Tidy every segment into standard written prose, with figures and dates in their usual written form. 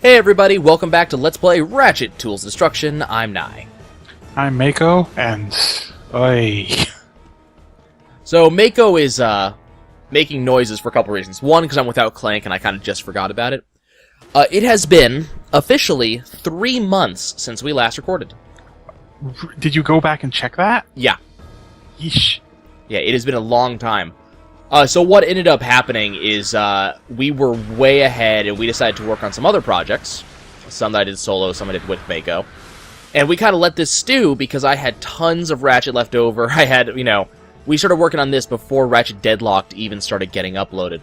Hey everybody, welcome back to Let's Play Ratchet Tools Destruction. I'm Nye. I'm Mako, and... Oi. So, Mako is, making noises for a couple reasons. One, because I'm without Clank and I kind of just forgot about it. It has been, officially, 3 months since we last recorded. Did you go back and check that? Yeah. Yeesh. Yeah, it has been a long time. So what ended up happening is, we were way ahead and we decided to work on some other projects. Some that I did solo, some I did with Mako. And we kind of let this stew because I had tons of Ratchet left over. I had, we started working on this before Ratchet Deadlocked even started getting uploaded.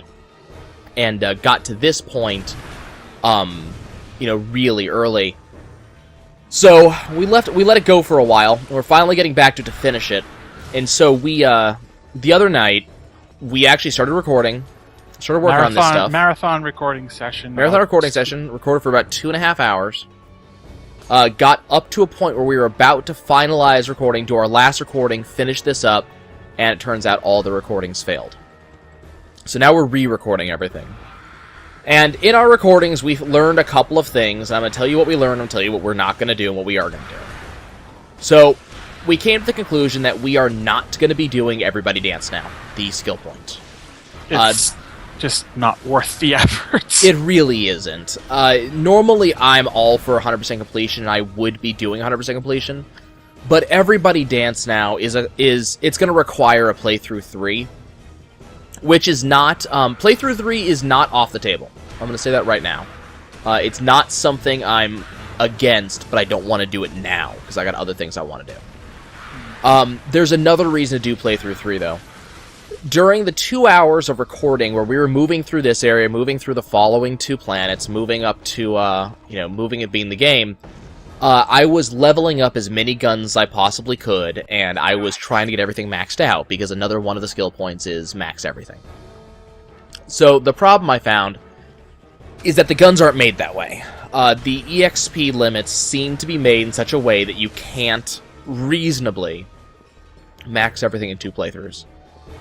And got to this point, really early. So we let it go for a while. And we're finally getting back to finish it. And so we, the other night, we actually started recording. Started working on this stuff. Marathon recording session. Recorded for about 2.5 hours. Got up to a point where we were about to finalize recording, do our last recording, finish this up, and it turns out all the recordings failed. So now we're re-recording everything. And in our recordings, we've learned a couple of things. I'm going to tell you what we learned, I'm going to tell you what we're not going to do and what we are going to do. So, we came to the conclusion that we are not going to be doing Everybody Dance Now, the skill point. It's just not worth the efforts. It really isn't. Normally, I'm all for 100% completion, and I would be doing 100% completion. But Everybody Dance Now it's going to require a playthrough 3, which is not playthrough 3 is not off the table. I'm going to say that right now. It's not something I'm against, but I don't want to do it now because I got other things I want to do. There's another reason to do playthrough 3, though. During the 2 hours of recording where we were moving through this area, moving through the following 2 planets, moving up to, moving and being the game, I was leveling up as many guns as I possibly could, and I was trying to get everything maxed out, because another one of the skill points is max everything. So, the problem I found is that the guns aren't made that way. The EXP limits seem to be made in such a way that you can't reasonably max everything in 2 playthroughs.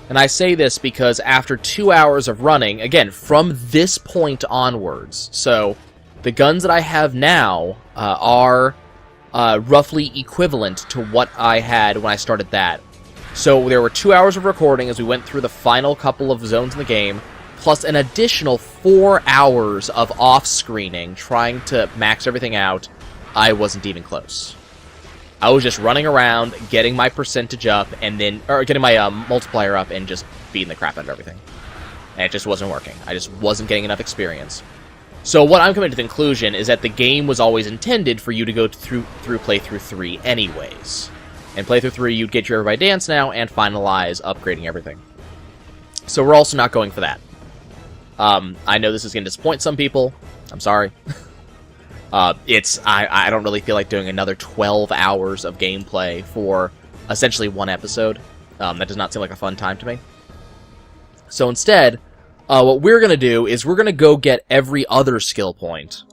And I say this because after 2 hours of running, again, from this point onwards, so the guns that I have now are roughly equivalent to what I had when I started that. So there were 2 hours of recording as we went through the final couple of zones in the game, plus an additional 4 hours of off-screening trying to max everything out. I wasn't even close. I was just running around, getting my percentage up, or getting my multiplier up, and just beating the crap out of everything. And it just wasn't working. I just wasn't getting enough experience. So what I'm coming to the conclusion is that the game was always intended for you to go through playthrough 3 anyways. And playthrough 3, you'd get your Everybody Dance Now, and finalize upgrading everything. So we're also not going for that. I know this is going to disappoint some people. I'm sorry. I don't really feel like doing another 12 hours of gameplay for essentially one episode. That does not seem like a fun time to me. So instead, what we're going to do is we're going to go get every other skill point.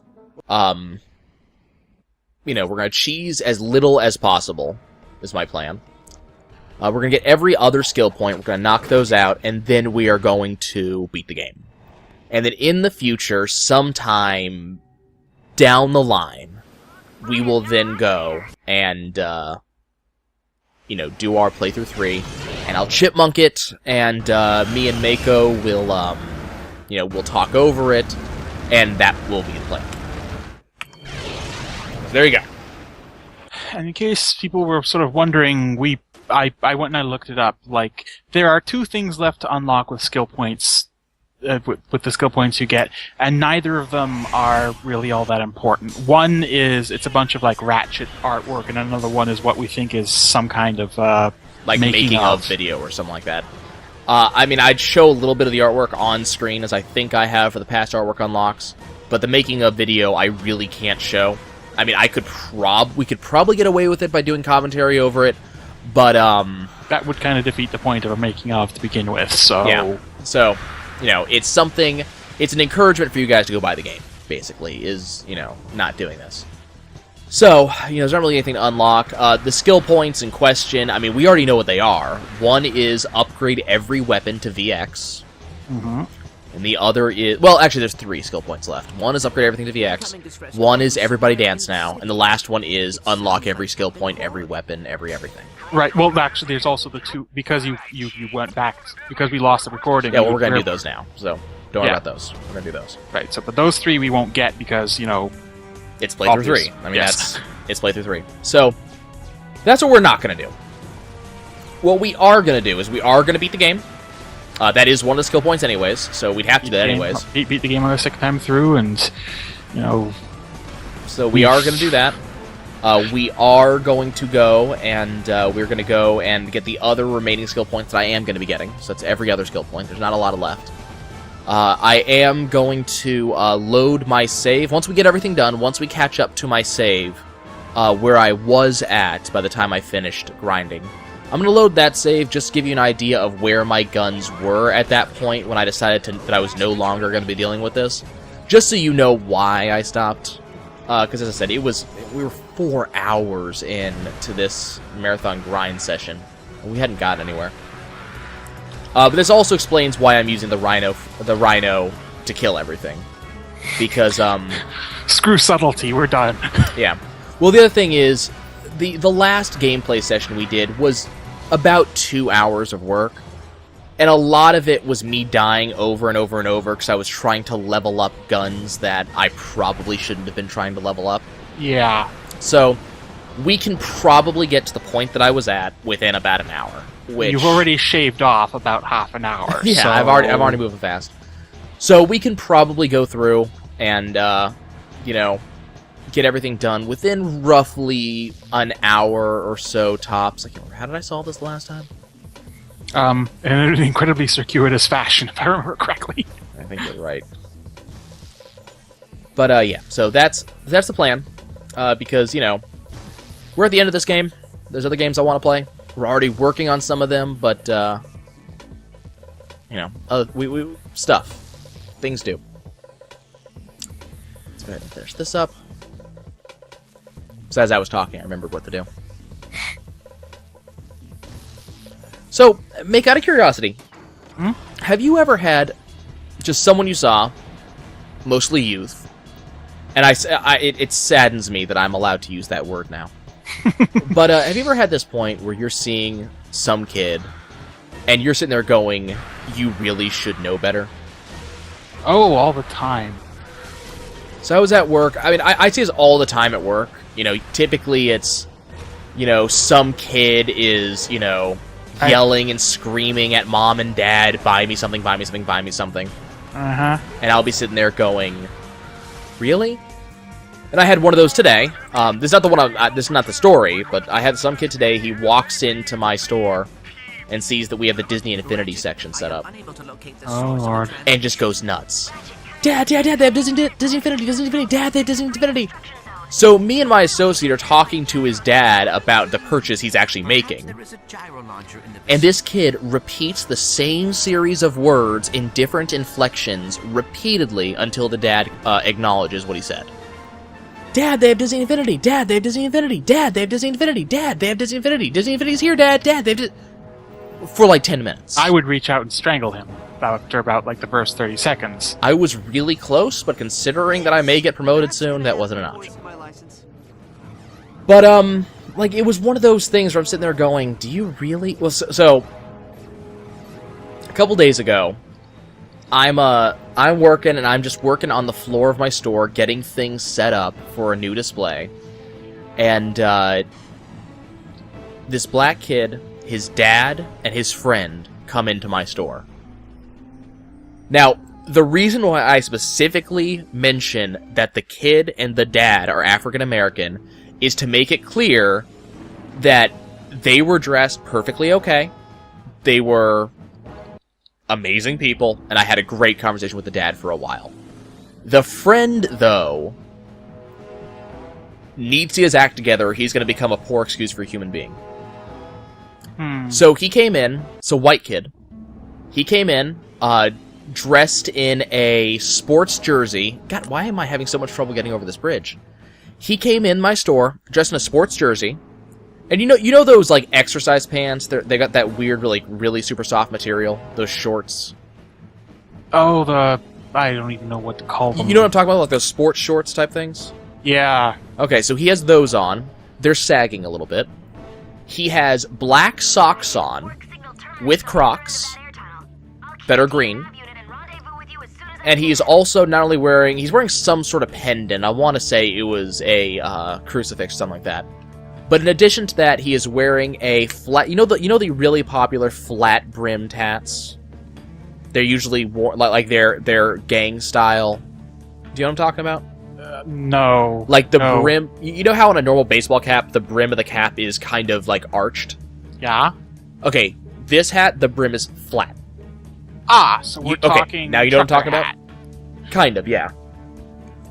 We're going to cheese as little as possible, is my plan. We're going to get every other skill point, we're going to knock those out, and then we are going to beat the game. And then in the future, sometime down the line, we will then go and, do our playthrough 3, and I'll chipmunk it, and, me and Mako will, we'll talk over it, and that will be the plan. So there you go. And in case people were sort of wondering, I went and I looked it up, there are 2 things left to unlock with skill points, with the skill points you get, and neither of them are really all that important. One is, it's a bunch of, Ratchet artwork, and another one is what we think is some kind of, making of video or something like that. I'd show a little bit of the artwork on screen, as I think I have for the past artwork unlocks, but the making of video I really can't show. We could probably get away with it by doing commentary over it, but, that would kind of defeat the point of a making of to begin with, so... Yeah, so... it's an encouragement for you guys to go buy the game, basically, is, not doing this. So, there's not really anything to unlock. The skill points in question, we already know what they are. One is upgrade every weapon to VX. Mm-hmm. And the other is... Well, actually, there's 3 skill points left. One is upgrade everything to VX. One is everybody dance now. And the last one is unlock every skill point, every weapon, everything. Right. Well, actually, there's also the 2... Because you went back... Because we lost the recording. Yeah, well, we're going to do those now. So, don't worry about those. We're going to do those. Right. So, but those 3 we won't get because, It's playthrough 3. I mean, it's playthrough 3. So, that's what we're not going to do. What we are going to do is we are going to beat the game. That is one of the skill points anyways, so we'd have to do that anyways. Beat the game on the 6th time through, and, So we are going to do that. We are going to go, and we're going to go and get the other remaining skill points that I am going to be getting. So that's every other skill point. There's not a lot left. I am going to load my save. Once we get everything done, once we catch up to my save, where I was at by the time I finished grinding, I'm going to load that save just to give you an idea of where my guns were at that point when I decided that I was no longer going to be dealing with this. Just so you know why I stopped. Because as I said, we were 4 hours into this marathon grind session, and we hadn't gotten anywhere. But this also explains why I'm using the RYNO to kill everything. Because, Screw subtlety, we're done. Yeah. Well, the other thing is, the last gameplay session we did was about 2 hours of work, and a lot of it was me dying over and over and over because I was trying to level up guns that I probably shouldn't have been trying to level up. Yeah. So, we can probably get to the point that I was at within about an hour. Which... You've already shaved off about half an hour. Yeah, so... I've already moving fast. So we can probably go through and, get everything done within roughly an hour or so tops. I can't remember. How did I solve this last time? In an incredibly circuitous fashion, if I remember correctly. I think you're right. But, yeah. So that's the plan. Because, we're at the end of this game. There's other games I want to play. We're already working on some of them, but, stuff. Things do. Let's go ahead and finish this up. So as I was talking, I remembered what to do. So, make out of curiosity, have you ever had just someone you saw, mostly youth, and it saddens me that I'm allowed to use that word now, but have you ever had this point where you're seeing some kid, and you're sitting there going, you really should know better? Oh, all the time. So I was at work. I mean, I see this all the time at work. Typically it's, some kid is, yelling and screaming at mom and dad, buy me something, buy me something, buy me something. Uh-huh. And I'll be sitting there going, really? And I had one of those today. This is not the one. This is not the story, but I had some kid today. He walks into my store and sees that we have the Disney Infinity section set up. Oh Lord! And just goes nuts. Dad, they have Disney Infinity, Dad, they have Disney Infinity. So me and my associate are talking to his dad about the purchase he's actually making. And this kid repeats the same series of words in different inflections repeatedly until the dad acknowledges what he said. Dad, they have Disney Infinity. Dad, they have Disney Infinity. Dad, they have Disney Infinity. Dad, they have Disney Infinity. Disney Infinity's here, Dad. Dad, they have for like 10 minutes. I would reach out and strangle him after about the first 30 seconds. I was really close, but considering that I may get promoted soon, that wasn't an option. But, it was one of those things where I'm sitting there going, do you really? Well, so a couple days ago, I'm working, and I'm just working on the floor of my store, getting things set up for a new display. And, this black kid, his dad, and his friend come into my store. Now, the reason why I specifically mention that the kid and the dad are African American is to make it clear that they were dressed perfectly okay. They were amazing people, and I had a great conversation with the dad for a while. The friend, though, needs to get his act together, or he's going to become a poor excuse for a human being. So he came in, white kid. He came in, dressed in a sports jersey. God, why am I having so much trouble getting over this bridge? He came in my store, dressed in a sports jersey. And you know those, exercise pants? They got that weird, really super soft material? Those shorts? Oh, I don't even know what to call them. You know what I'm talking about? Like those sports shorts type things? Yeah. Okay, so he has those on. They're sagging a little bit. He has black socks on with Crocs that are green. And he's also not only he's wearing some sort of pendant. I want to say it was a crucifix, something like that. But in addition to that, he is wearing a flat. You know the really popular flat brimmed hats. They're usually worn like their gang style. Do you know what I'm talking about? No. Like the brim. You know how on a normal baseball cap, the brim of the cap is kind of like arched. Yeah. Okay, this hat, the brim is flat. Ah, so we're talking. Now you know what I'm talking about. Kind of, yeah.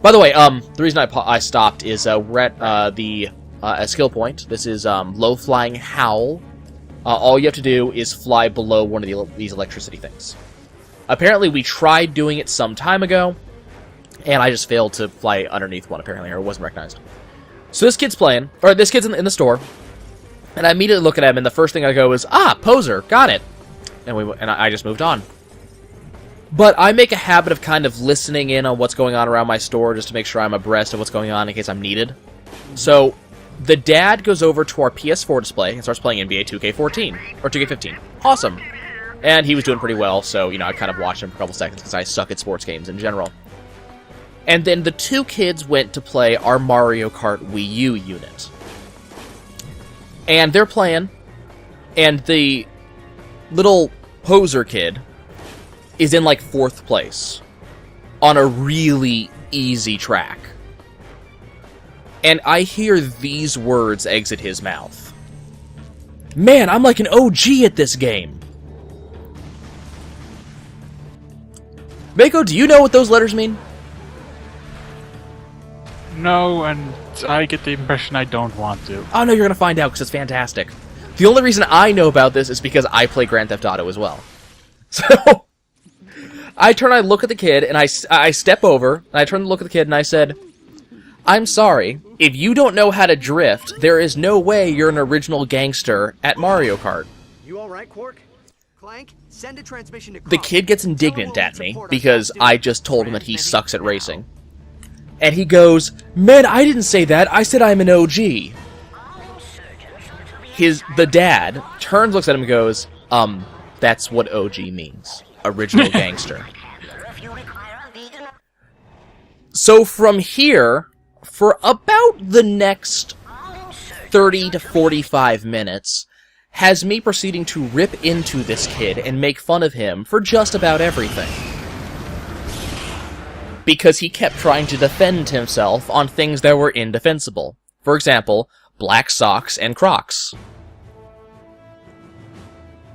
By the way, the reason I stopped is we're at the a skill point. This is low flying howl. All you have to do is fly below one of these electricity things. Apparently, we tried doing it some time ago, and I just failed to fly underneath one. Apparently, or it wasn't recognized. So this kid's playing, or this kid's in the store, and I immediately look at him, and the first thing I go is, poser, got it, and I just moved on. But I make a habit of kind of listening in on what's going on around my store just to make sure I'm abreast of what's going on in case I'm needed. So the dad goes over to our PS4 display and starts playing NBA 2K14 or 2K15. Awesome. And he was doing pretty well, so, I kind of watched him for a couple seconds because I suck at sports games in general. And then the two kids went to play our Mario Kart Wii U unit. And they're playing, and the little poser kid is in, like, 4th place on a really easy track. And I hear these words exit his mouth. Man, I'm like an OG at this game. Mako, do you know what those letters mean? No, and I get the impression I don't want to. Oh, no, you're going to find out because it's fantastic. The only reason I know about this is because I play Grand Theft Auto as well. So I look at the kid, and I step over, and I turn to look at the kid, and I said, I'm sorry, if you don't know how to drift, there is no way you're an original gangster at Mario Kart. You all right, Quark? Clank, send a transmission to The kid gets indignant at me because I just told him that he sucks at racing. And he goes, man, I didn't say that, I said I'm an OG. The dad turns, looks at him, and goes, that's what OG means. Original gangster. So from here, for about the next 30 to 45 minutes, has me proceeding to rip into this kid and make fun of him for just about everything. Because he kept trying to defend himself on things that were indefensible. For example, black socks and Crocs.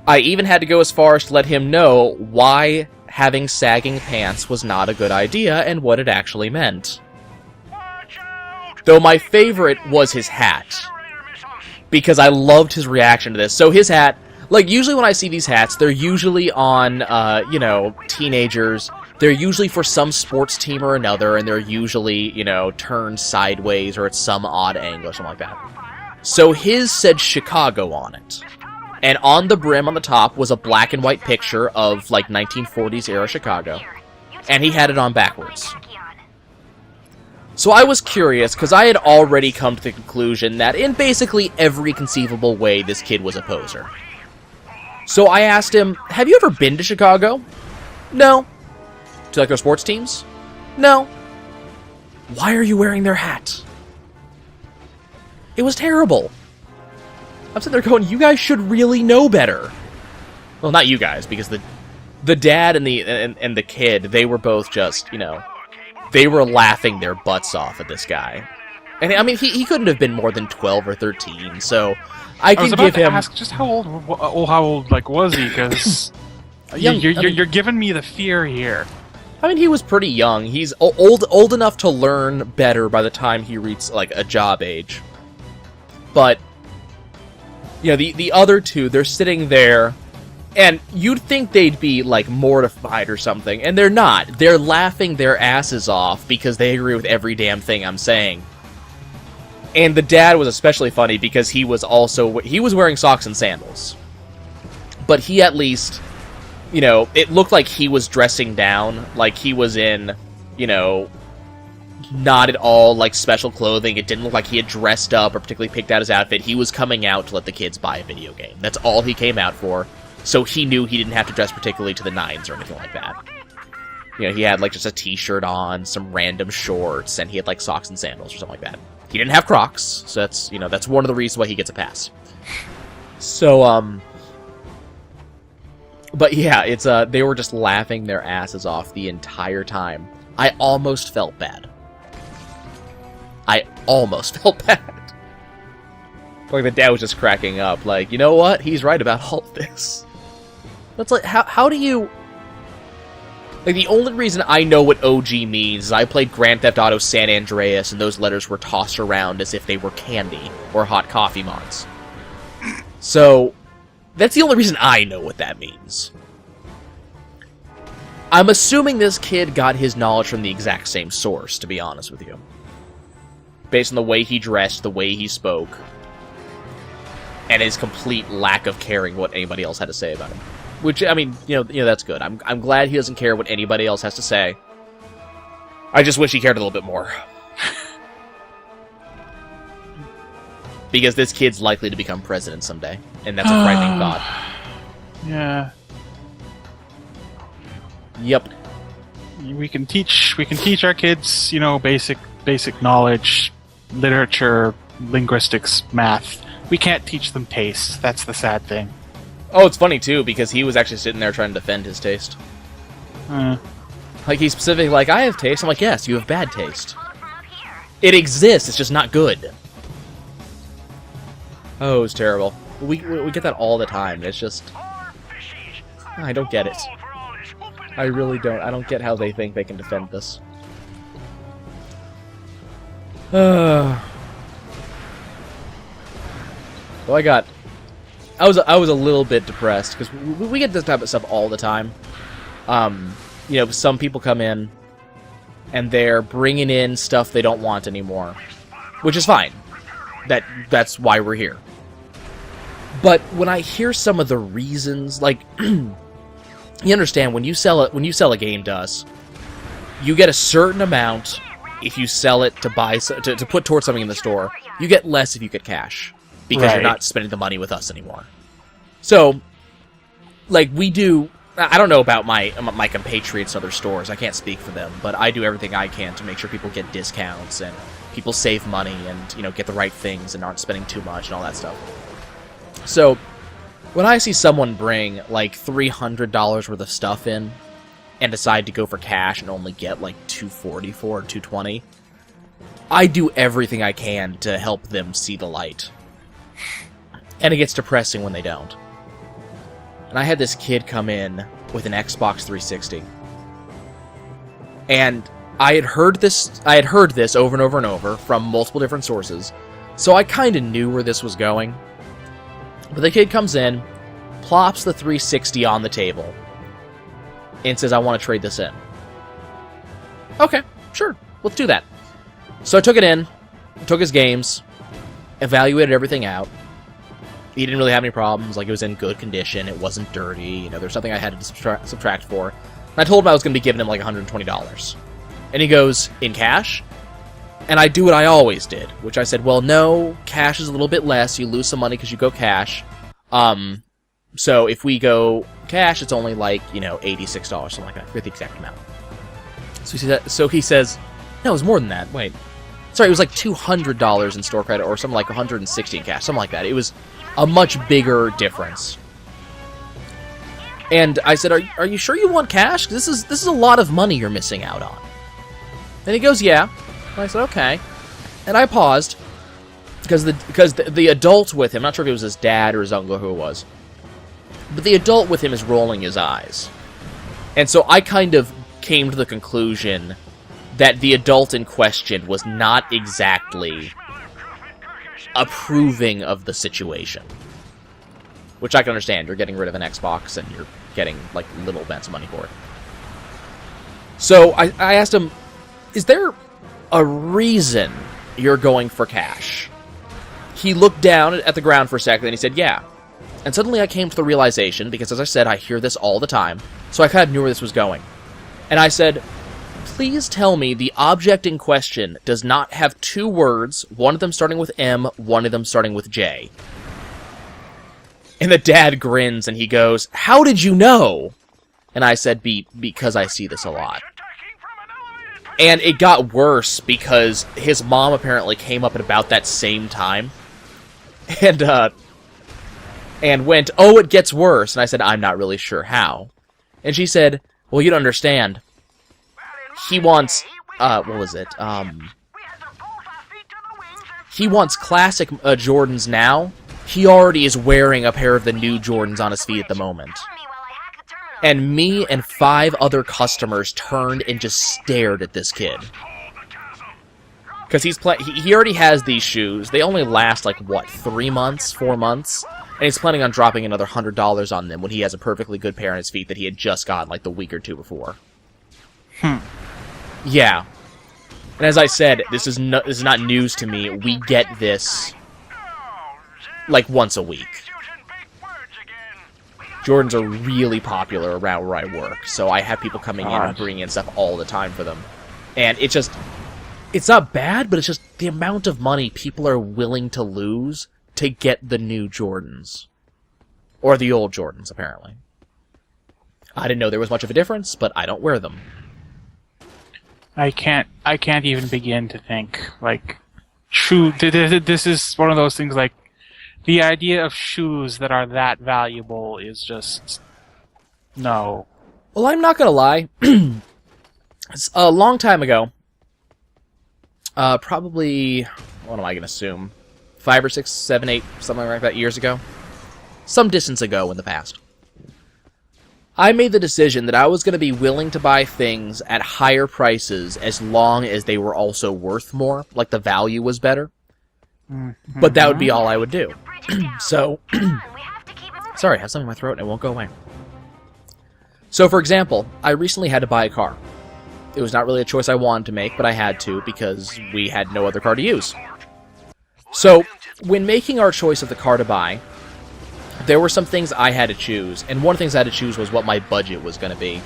I even had to go as far as to let him know why having sagging pants was not a good idea and what it actually meant. Though my favorite was his hat. Because I loved his reaction to this. So his hat, like usually when I see these hats, they're usually on, teenagers. They're usually for some sports team or another, and they're usually, turned sideways or at some odd angle or something like that. So his said Chicago on it. And on the brim on the top was a black and white picture of, like, 1940s era Chicago. And he had it on backwards. So I was curious, because I had already come to the conclusion that in basically every conceivable way, this kid was a poser. So I asked him, have you ever been to Chicago? No. Do you like their sports teams? No. Why are you wearing their hat? It was terrible. I'm sitting there going, you guys should really know better. Well, not you guys, because the dad and the kid, they were both just, they were laughing their butts off at this guy. And I mean, he couldn't have been more than 12 or 13, so I can give him. Ask just how old was he? Because you're giving me the fear here. I mean, he was pretty young. He's old enough to learn better by the time he reaches like a job age. But the other two, they're sitting there, and you'd think they'd be, like, mortified or something, and they're not. They're laughing their asses off because they agree with every damn thing I'm saying. And the dad was especially funny because he was wearing socks and sandals. But he at least you know, it looked like he was dressing down, like he was in, you know, not at all, like, special clothing. It didn't look like he had dressed up or particularly picked out his outfit. He was coming out to let the kids buy a video game. That's all he came out for. So he knew he didn't have to dress particularly to the nines or anything like that. You know, he had, like, just a t-shirt on, some random shorts, and he had, like, socks and sandals or something like that. He didn't have Crocs, so that's, you know, that's one of the reasons why he gets a pass. So, but yeah, it's, they were just laughing their asses off the entire time. I almost felt bad. I almost felt bad. Like, the dad was just cracking up, like, you know what? He's right about all of this. That's like, how do you... Like, the only reason I know what OG means is I played Grand Theft Auto San Andreas, and those letters were tossed around as if they were candy or hot coffee mods. So, that's the only reason I know what that means. I'm assuming this kid got his knowledge from the exact same source, to be honest with you. Based on the way he dressed, the way he spoke, and his complete lack of caring what anybody else had to say about him. Which, I mean, you know, that's good. I'm glad he doesn't care what anybody else has to say. I just wish he cared a little bit more. Because this kid's likely to become president someday, and that's a frightening thought. Yeah. Yep. We can teach our kids, you know, basic knowledge, literature, linguistics, math. We can't teach them taste. That's the sad thing. Oh, it's funny, too, because he was actually sitting there trying to defend his taste. Like, he's specifically like, I have taste. I'm like, yes, you have bad taste. It exists, it's just not good. Oh, it's terrible. We get that all the time. It's just... I don't get it. I really don't. I don't get how they think they can defend this. So I was a little bit depressed because we get this type of stuff all the time. You know, some people come in and they're bringing in stuff they don't want anymore, which is fine. That's why we're here. But when I hear some of the reasons, like, you understand when you sell a game to us, you get a certain amount if you sell it to buy to put towards something in the store. You get less if you get cash. Because you're not spending the money with us anymore. So, like, we do... I don't know about my compatriots in other stores. I can't speak for them. But I do everything I can to make sure people get discounts and people save money and, you know, get the right things and aren't spending too much and all that stuff. So, when I see someone bring, like, $300 worth of stuff in and decide to go for cash and only get, like, $240 for or $220, I do everything I can to help them see the light. And it gets depressing when they don't. And I had this kid come in with an Xbox 360. And I had heard this over and over and over from multiple different sources. So I kind of knew where this was going. But the kid comes in, plops the 360 on the table, and says, I want to trade this in. Okay, sure, let's do that. So I took it in, took his games, evaluated everything out. He didn't really have any problems, like it was in good condition, it wasn't dirty, you know, there's nothing I had to subtract for. And I told him I was going to be giving him like $120. And he goes, in cash? And I do what I always did, which I said, well, no, cash is a little bit less, you lose some money because you go cash. So if we go cash, it's only like, you know, $86, something like that, for the exact amount. So he says, no, it was more than that, wait. Sorry, it was like $200 in store credit, or something like $160 in cash, something like that. It was a much bigger difference. And I said, are you sure you want cash? 'Cause this is a lot of money you're missing out on. And he goes, yeah. And I said, okay. And I paused, because the adult with him, I'm not sure if it was his dad or his uncle or who it was, but the adult with him is rolling his eyes. And so I kind of came to the conclusion that the adult in question was not exactly approving of the situation. Which I can understand. You're getting rid of an Xbox and you're getting, like, little bits of money for it. So I asked him, is there a reason you're going for cash? He looked down at the ground for a second and he said, yeah. And suddenly I came to the realization, because as I said, I hear this all the time, so I kind of knew where this was going. And I said, please tell me the object in question does not have 2 words, one of them starting with M, one of them starting with J. And the dad grins and he goes, how did you know? And I said, because I see this a lot. And it got worse because his mom apparently came up at about that same time. And went, oh, it gets worse. And I said, I'm not really sure how. And she said, well, you don't understand. He wants, what was it? He wants classic Jordans now. He already is wearing a pair of the new Jordans on his feet at the moment. And me and 5 other customers turned and just stared at this kid. Because he already has these shoes. They only last, like, what, 3 months? 4 months? And he's planning on dropping another $100 on them when he has a perfectly good pair on his feet that he had just gotten, like, the week or 2 before. Yeah. And as I said, this is not news to me. We get this, like, once a week. Jordans are really popular around where I work, so I have people coming in and bringing in stuff all the time for them. And it's just, it's not bad, but it's just the amount of money people are willing to lose to get the new Jordans. Or the old Jordans, apparently. I didn't know there was much of a difference, but I don't wear them. I can't even begin to think, like, this is one of those things, like, the idea of shoes that are that valuable is just, no. Well, I'm not gonna lie. A long time ago, probably, what am I gonna assume? 5 or 6, 7, 8, something like that, years ago? Some distance ago in the past. I made the decision that I was going to be willing to buy things at higher prices as long as they were also worth more, like the value was better. But that would be all I would do. So, sorry, I have something in my throat and it won't go away. So, for example, I recently had to buy a car. It was not really a choice I wanted to make, but I had to because we had no other car to use. So, when making our choice of the car to buy, there were some things I had to choose, and one of the things I had to choose was what my budget was going to be.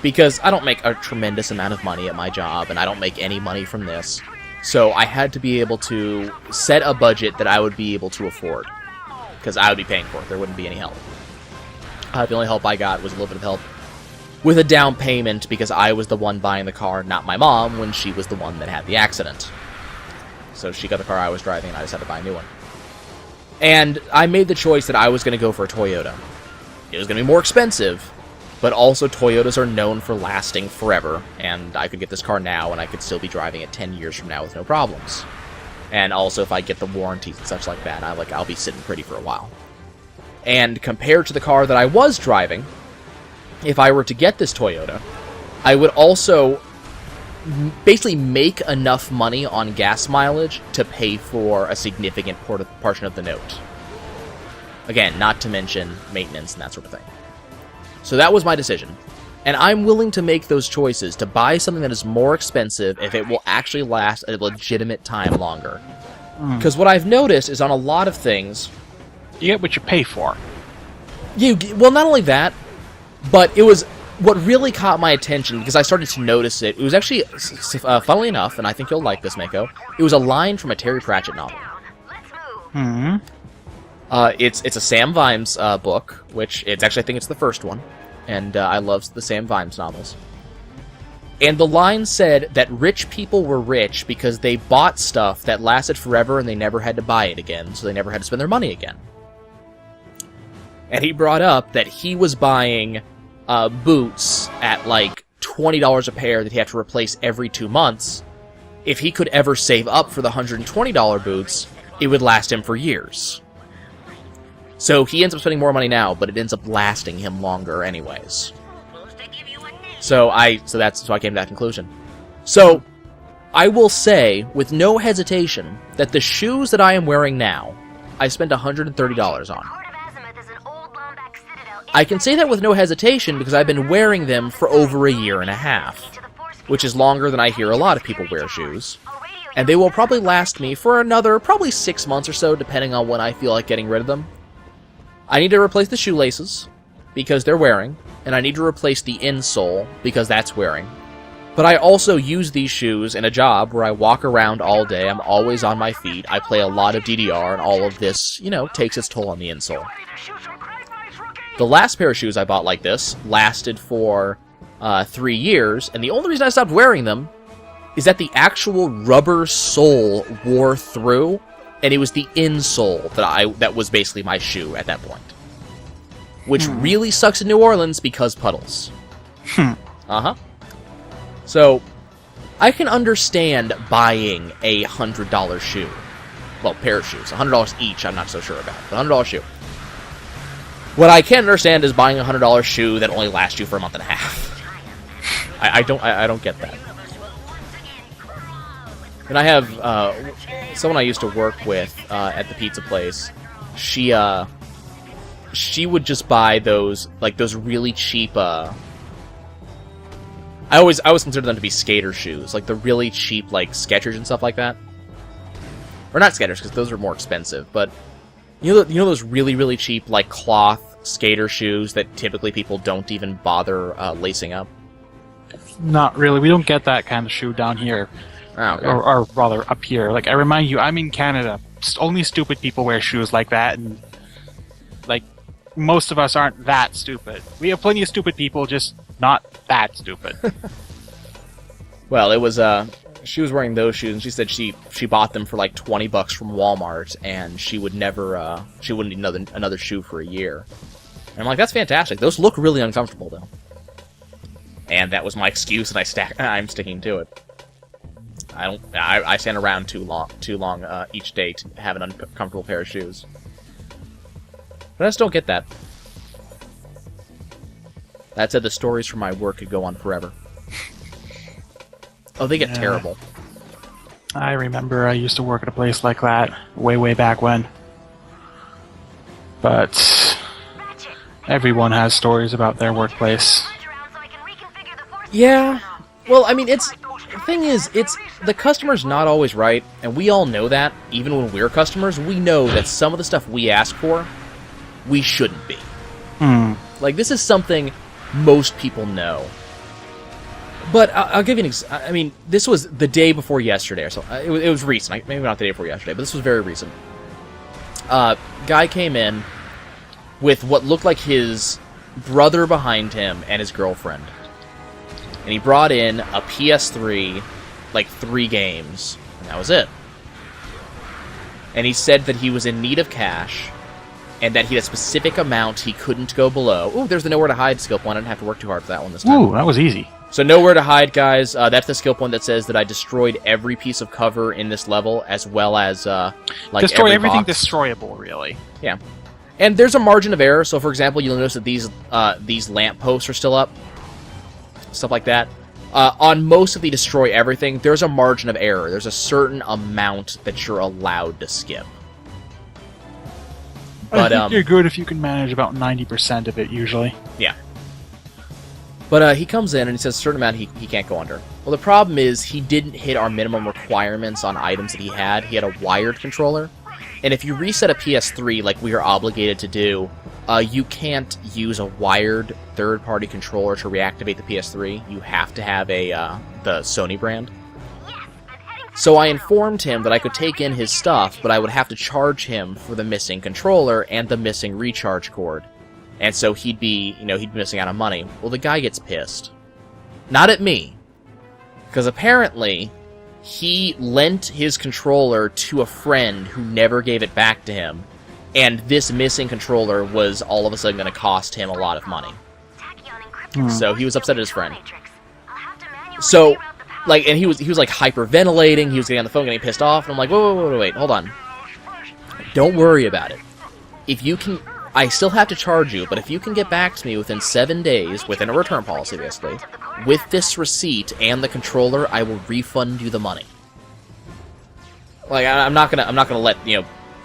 Because I don't make a tremendous amount of money at my job, and I don't make any money from this. So I had to be able to set a budget that I would be able to afford. Because I would be paying for it, there wouldn't be any help. The only help I got was a little bit of help with a down payment, because I was the one buying the car, not my mom, when she was the one that had the accident. So she got the car I was driving, and I just had to buy a new one. And I made the choice that I was going to go for a Toyota. It was going to be more expensive, but also Toyotas are known for lasting forever, and I could get this car now, and I could still be driving it 10 years from now with no problems. And also, if I get the warranties and such like that, I'll be sitting pretty for a while. And compared to the car that I was driving, if I were to get this Toyota, I would also basically make enough money on gas mileage to pay for a significant portion of the note. Again, not to mention maintenance and that sort of thing. So that was my decision. And I'm willing to make those choices to buy something that is more expensive if it will actually last a legitimate time longer. Because what I've noticed is on a lot of things, you get what you pay for. Well, not only that, but it was what really caught my attention, because I started to notice it. It was actually, funnily enough, and I think you'll like this, Mako, it was a line from a Terry Pratchett novel. It's a Sam Vimes book, which I think it's the first one, and I love the Sam Vimes novels. And the line said that rich people were rich because they bought stuff that lasted forever and they never had to buy it again, so they never had to spend their money again. And he brought up that he was buying boots at like $20 a pair that he had to replace every 2 months. If he could ever save up for the $120 boots, it would last him for years. So he ends up spending more money now, but it ends up lasting him longer anyways. So I came to that conclusion. So I will say, with no hesitation, that the shoes that I am wearing now, I spent $130 on. I can say that with no hesitation because I've been wearing them for over a year and a half, which is longer than I hear a lot of people wear shoes. And they will probably last me for another, probably 6 months or so, depending on when I feel like getting rid of them. I need to replace the shoelaces, because they're wearing, and I need to replace the insole, because that's wearing. But I also use these shoes in a job where I walk around all day, I'm always on my feet, I play a lot of DDR, and all of this, takes its toll on the insole. The last pair of shoes I bought like this lasted for 3 years, and the only reason I stopped wearing them is that the actual rubber sole wore through, and it was the insole that was basically my shoe at that point. Which really sucks in New Orleans because puddles. Uh-huh. So, I can understand buying a $100 shoe. Well, pair of shoes. $100 each, I'm not so sure about. But $100 shoe. What I can't understand is buying a $100 shoe that only lasts you for a month and a half. I don't get that. And I have someone I used to work with at the pizza place. She would just buy those really cheap. I always consider them to be skater shoes, like the really cheap Skechers and stuff like that. Or not Skechers, because those are more expensive. But you know those really really cheap cloth skater shoes that typically people don't even bother lacing up. Not really. We don't get that kind of shoe down here. Oh, okay. Or rather, up here. I remind you, I'm in Canada. Only stupid people wear shoes like that, and most of us aren't that stupid. We have plenty of stupid people, just not that stupid. Well, it was she was wearing those shoes, and she said she bought them for $20 from Walmart, and she would never she wouldn't need another shoe for a year. And I'm like, that's fantastic. Those look really uncomfortable though. And that was my excuse, and I'm sticking to it. I stand around too long each day to have an uncomfortable pair of shoes. But I just don't get that. That said, the stories from my work could go on forever. Oh, they get terrible. I remember I used to work at a place like that way back when. But everyone has stories about their workplace. Yeah. Well, I mean, the thing is, the customer's not always right, and we all know that. Even when we're customers, we know that some of the stuff we ask for, we shouldn't be. This is something most people know. But I'll give you I mean, this was the day before yesterday, or so. It was recent. Maybe not the day before yesterday, but this was very recent. Guy came in with what looked like his brother behind him and his girlfriend. And he brought in a PS3, 3 games, and that was it. And he said that he was in need of cash, and that he had a specific amount he couldn't go below. Ooh, there's the Nowhere to Hide skill point. I didn't have to work too hard for that one this time. Ooh, that was easy. So Nowhere to Hide, guys, that's the skill point that says that I destroyed every piece of cover in this level, as well as, destroy everything box. Destroyable, really. Yeah. And there's a margin of error, so for example, you'll notice that these lampposts are still up. Stuff like that. On most of the destroy everything, there's a margin of error. There's a certain amount that you're allowed to skip. But, I think you're good if you can manage about 90% of it, usually. Yeah. But he comes in and he says a certain amount he can't go under. Well, the problem is he didn't hit our minimum requirements on items that he had. He had a wired controller. And if you reset a PS3 like we are obligated to do, you can't use a wired third-party controller to reactivate the PS3. You have to have the Sony brand. So I informed him that I could take in his stuff, but I would have to charge him for the missing controller and the missing recharge cord. And so he'd be missing out on money. Well, the guy gets pissed. Not at me. Because apparently, he lent his controller to a friend who never gave it back to him. And this missing controller was all of a sudden going to cost him a lot of money. So he was upset at his friend. So, and he was hyperventilating, he was getting on the phone, getting pissed off, and I'm like, wait, hold on. Don't worry about it. If you can, I still have to charge you, but if you can get back to me within 7 days, within a return policy basically, with this receipt and the controller, I will refund you the money. I'm not gonna let,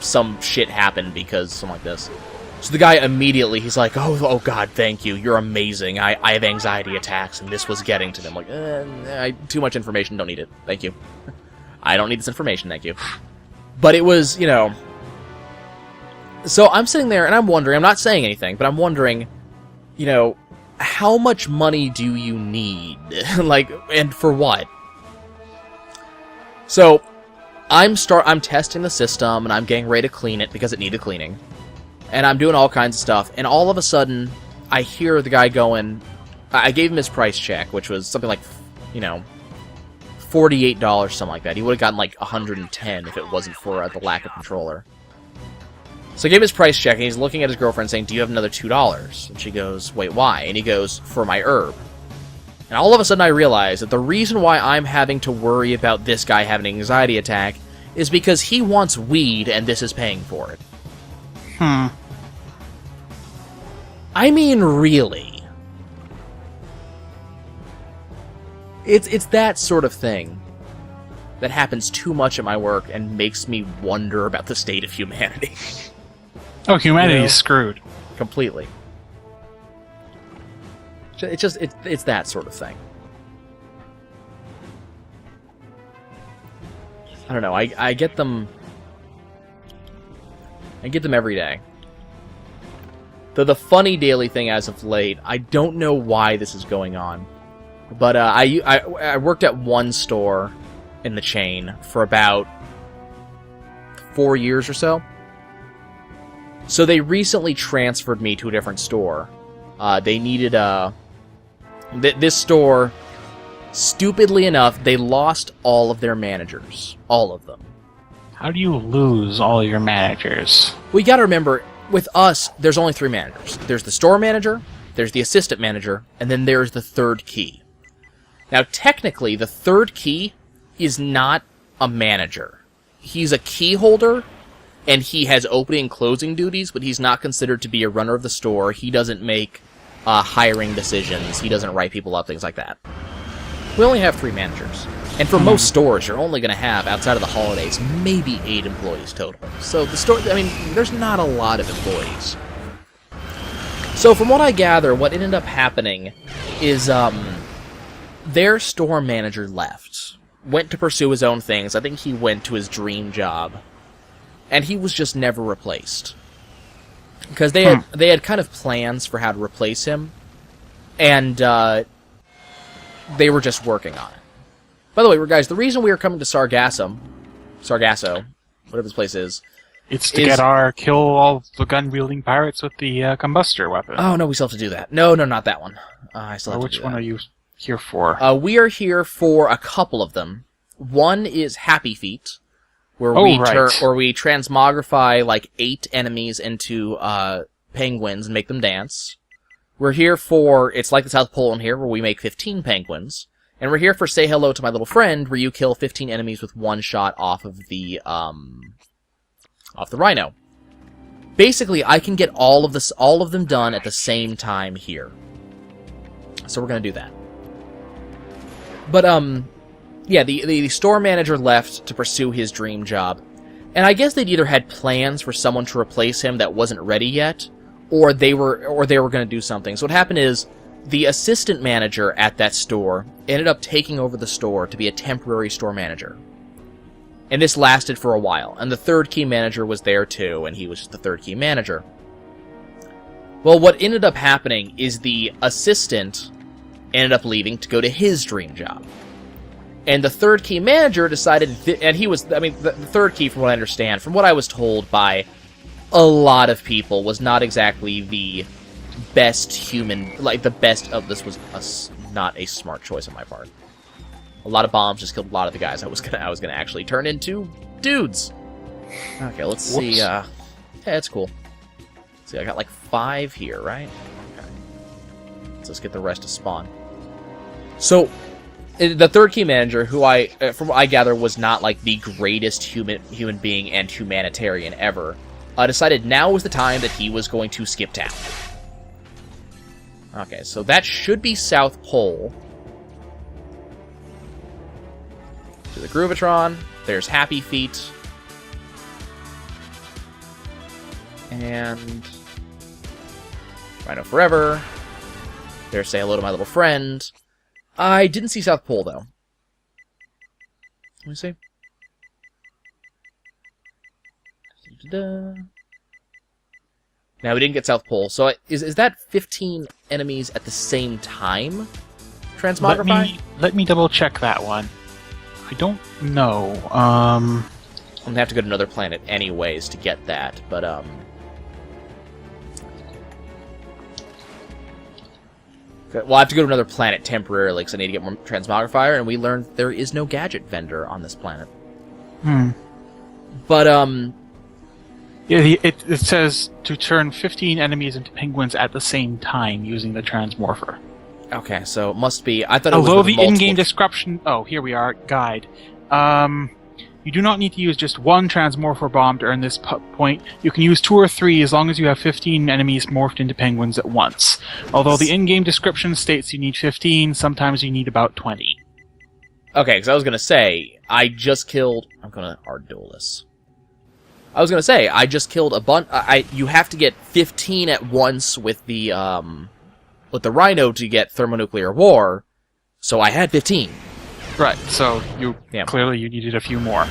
some shit happen because something like this. So the guy immediately, he's like, oh god, thank you, you're amazing, I have anxiety attacks, and this was getting to them. Too much information, don't need it, thank you. I don't need this information, thank you. But it was, So I'm sitting there and I'm wondering, I'm not saying anything, but I'm wondering, you know, how much money do you need? Like, and for what? So I'm testing the system and I'm getting ready to clean it because it needed cleaning. And I'm doing all kinds of stuff, and all of a sudden I hear the guy going, I gave him his price check, which was something like, you know, $48, something like that. He would have gotten like $110 if it wasn't for the lack of controller. So I gave him his price check, and he's looking at his girlfriend saying, do you have another $2? And she goes, wait, why? And he goes, for my herb. And all of a sudden I realize that the reason why I'm having to worry about this guy having an anxiety attack is because he wants weed, and this is paying for it. I mean, really. It's that sort of thing that happens too much at my work and makes me wonder about the state of humanity. Oh, humanity's You know? screwed. Completely. It's that sort of thing. I don't know, I get them... I get them every day. The funny daily thing as of late, I don't know why this is going on, but I worked at one store in the chain for about 4 years or so. So they recently transferred me to a different store. They needed this store, stupidly enough, they lost all of their managers. All of them. How do you lose all your managers? Well, you gotta remember, with us, there's only 3 managers. There's the store manager, there's the assistant manager, and then there's the third key. Now, technically, the third key is not a manager. He's a key holder, and he has opening and closing duties, but he's not considered to be a runner of the store. He doesn't make hiring decisions. He doesn't write people up, things like that. We only have 3 managers. And for most stores, you're only going to have, outside of the holidays, maybe 8 employees total. So the store, I mean, there's not a lot of employees. So from what I gather, what ended up happening is their store manager left. Went to pursue his own things. I think he went to his dream job. And he was just never replaced. Because they had kind of plans for how to replace him. And they were just working on it. By the way, guys, the reason we are coming to Sargasso, whatever this place is... It's to kill all the gun-wielding pirates with the combustor weapon. Oh, no, we still have to do that. No, not that one. I still have to do which one that. are you here for? We are here for a couple of them. One is Happy Feet, where Oh, we right. or we transmogrify like 8 enemies into penguins and make them dance. We're here for It's Like the South Pole in here, where we make 15 penguins. And we're here for Say Hello to My Little Friend, where you kill 15 enemies with one shot off of the RYNO. Basically, I can get all of them done at the same time here. So we're gonna do that. But yeah, the store manager left to pursue his dream job, and I guess they'd either had plans for someone to replace him that wasn't ready yet, or they were gonna do something. So what happened is, the assistant manager at that store ended up taking over the store to be a temporary store manager. And this lasted for a while, and the third key manager was there too, and he was just the third key manager. Well, what ended up happening is the assistant ended up leaving to go to his dream job. And the third key manager decided, and he was, I mean, the third key, from what I understand, from what I was told by a lot of people, was not exactly the best human, like the best of this was not a smart choice on my part. A lot of bombs just killed a lot of the guys I was gonna actually turn into dudes. Okay, let's see. Yeah, it's cool. Let's see, I got like 5 here, right? Okay. So let's get the rest to spawn. So, the third key manager, who from what I gather, was not like the greatest human being and humanitarian ever, decided now was the time that he was going to skip town. Okay, so that should be South Pole. To the Groovatron. There's Happy Feet. And RYNO Forever. There's Say Hello to My Little Friend. I didn't see South Pole, though. Let me see. Now, we didn't get South Pole, so is that 15 enemies at the same time? Transmogrify? Let me double check that one. I don't know. I'm gonna have to go to another planet anyways to get that, but okay, well, I have to go to another planet temporarily because I need to get more Transmogrifier, and we learned there is no gadget vendor on this planet. But yeah, it says to turn 15 enemies into penguins at the same time using the transmorpher. Okay, so it must be. I thought it Although was the in-game description. Oh, here we are. Guide. You do not need to use just one transmorpher bomb to earn this point. You can use 2 or 3 as long as you have 15 enemies morphed into penguins at once. Although the in-game description states you need 15, sometimes you need about 20. Okay, because I was gonna say I just killed. I'm gonna Ardulis. I was gonna say I just killed a bunch. You have to get 15 at once with the RYNO to get thermonuclear war. So I had 15. Right, so clearly you needed a few more.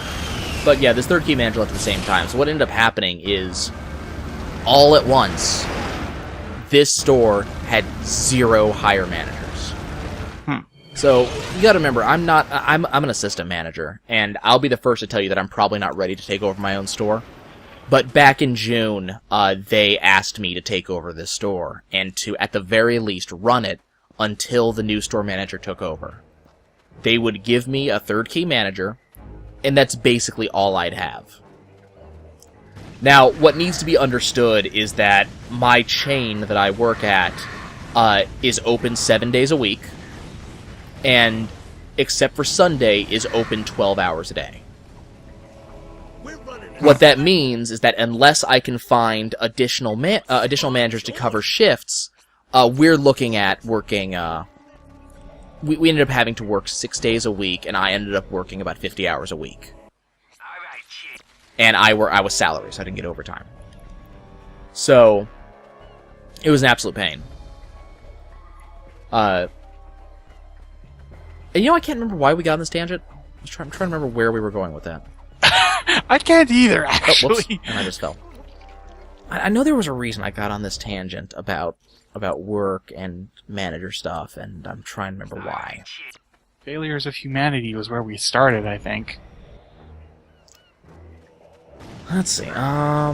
But yeah, this third key manager left at the same time. So what ended up happening is, all at once, this store had 0 hire managers. So you got to remember, I'm an assistant manager, and I'll be the first to tell you that I'm probably not ready to take over my own store. But back in June, they asked me to take over this store and to, at the very least, run it until the new store manager took over. They would give me a third key manager, and that's basically all I'd have. Now, what needs to be understood is that my chain that I work at is open 7 days a week, and, except for Sunday, is open 12 hours a day. What that means is that unless I can find additional managers to cover shifts, we're looking at working... We ended up having to work 6 days a week, and I ended up working about 50 hours a week. And I was salary, so I didn't get overtime. So, it was an absolute pain. And you know, I can't remember why we got on this tangent. I'm trying to remember where we were going with that. I can't either, Oh, actually. whoops, and I just fell. I know there was a reason I got on this tangent about work and manager stuff, and I'm trying to remember why. Failures of Humanity was where we started, I think. Let's see. Yeah,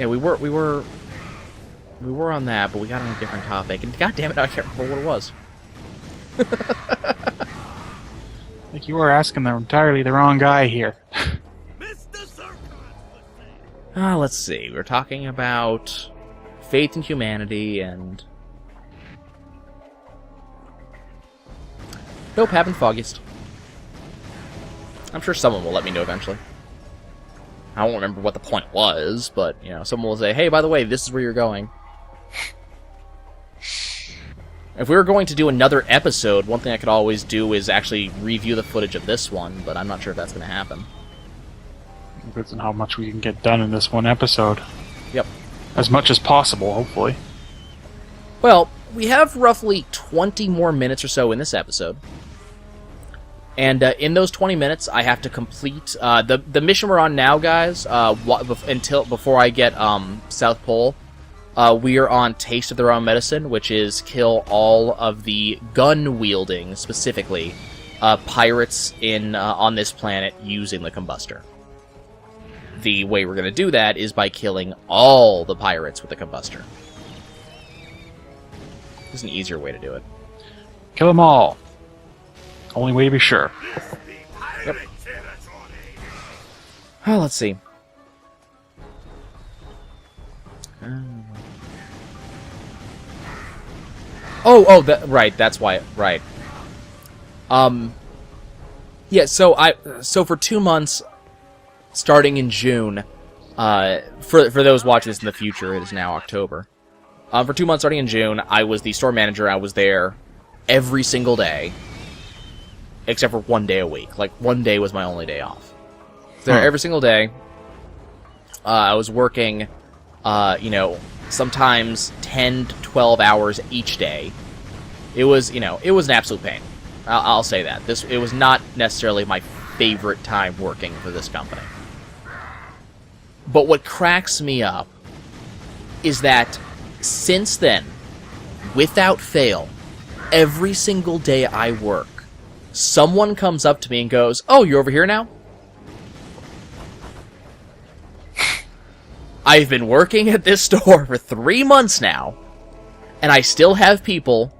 we were on that, but we got on a different topic, and god damn it, I can't remember what it was. Like you were asking entirely the wrong guy here. Let's see. We were talking about faith in humanity and... Nope, happened foggiest. I'm sure someone will let me know eventually. I won't remember what the point was, but, you know, someone will say, hey, by the way, this is where you're going. If we were going to do another episode, one thing I could always do is actually review the footage of this one, but I'm not sure if that's going to happen. Depends on how much we can get done in this one episode. Yep. As much as possible, hopefully. Well, we have roughly 20 more minutes or so in this episode. And in those 20 minutes, I have to complete the mission we're on now, guys. Before I get South Pole, we are on Taste of Their Own Medicine, which is kill all of the gun-wielding, specifically, pirates on this planet using the combustor. The way we're going to do that is by killing all the pirates with the combustor. There's an easier way to do it. Kill them all. Only way to be sure. Yep. Oh, let's see. Right, that's why, right. Yeah, so for 2 months, starting in June, for those watching this in the future, it is now October. For 2 months starting in June, I was the store manager. I was there every single day, except for 1 day a week. Like, 1 day was my only day off. There every single day. I was working, sometimes 10 to 12 hours each day. It was an absolute pain. I'll say that. It was not necessarily my favorite time working for this company. But what cracks me up is that since then, without fail, every single day I work, someone comes up to me and goes, "Oh, you're over here now?" I've been working at this store for 3 months now, and I still have people,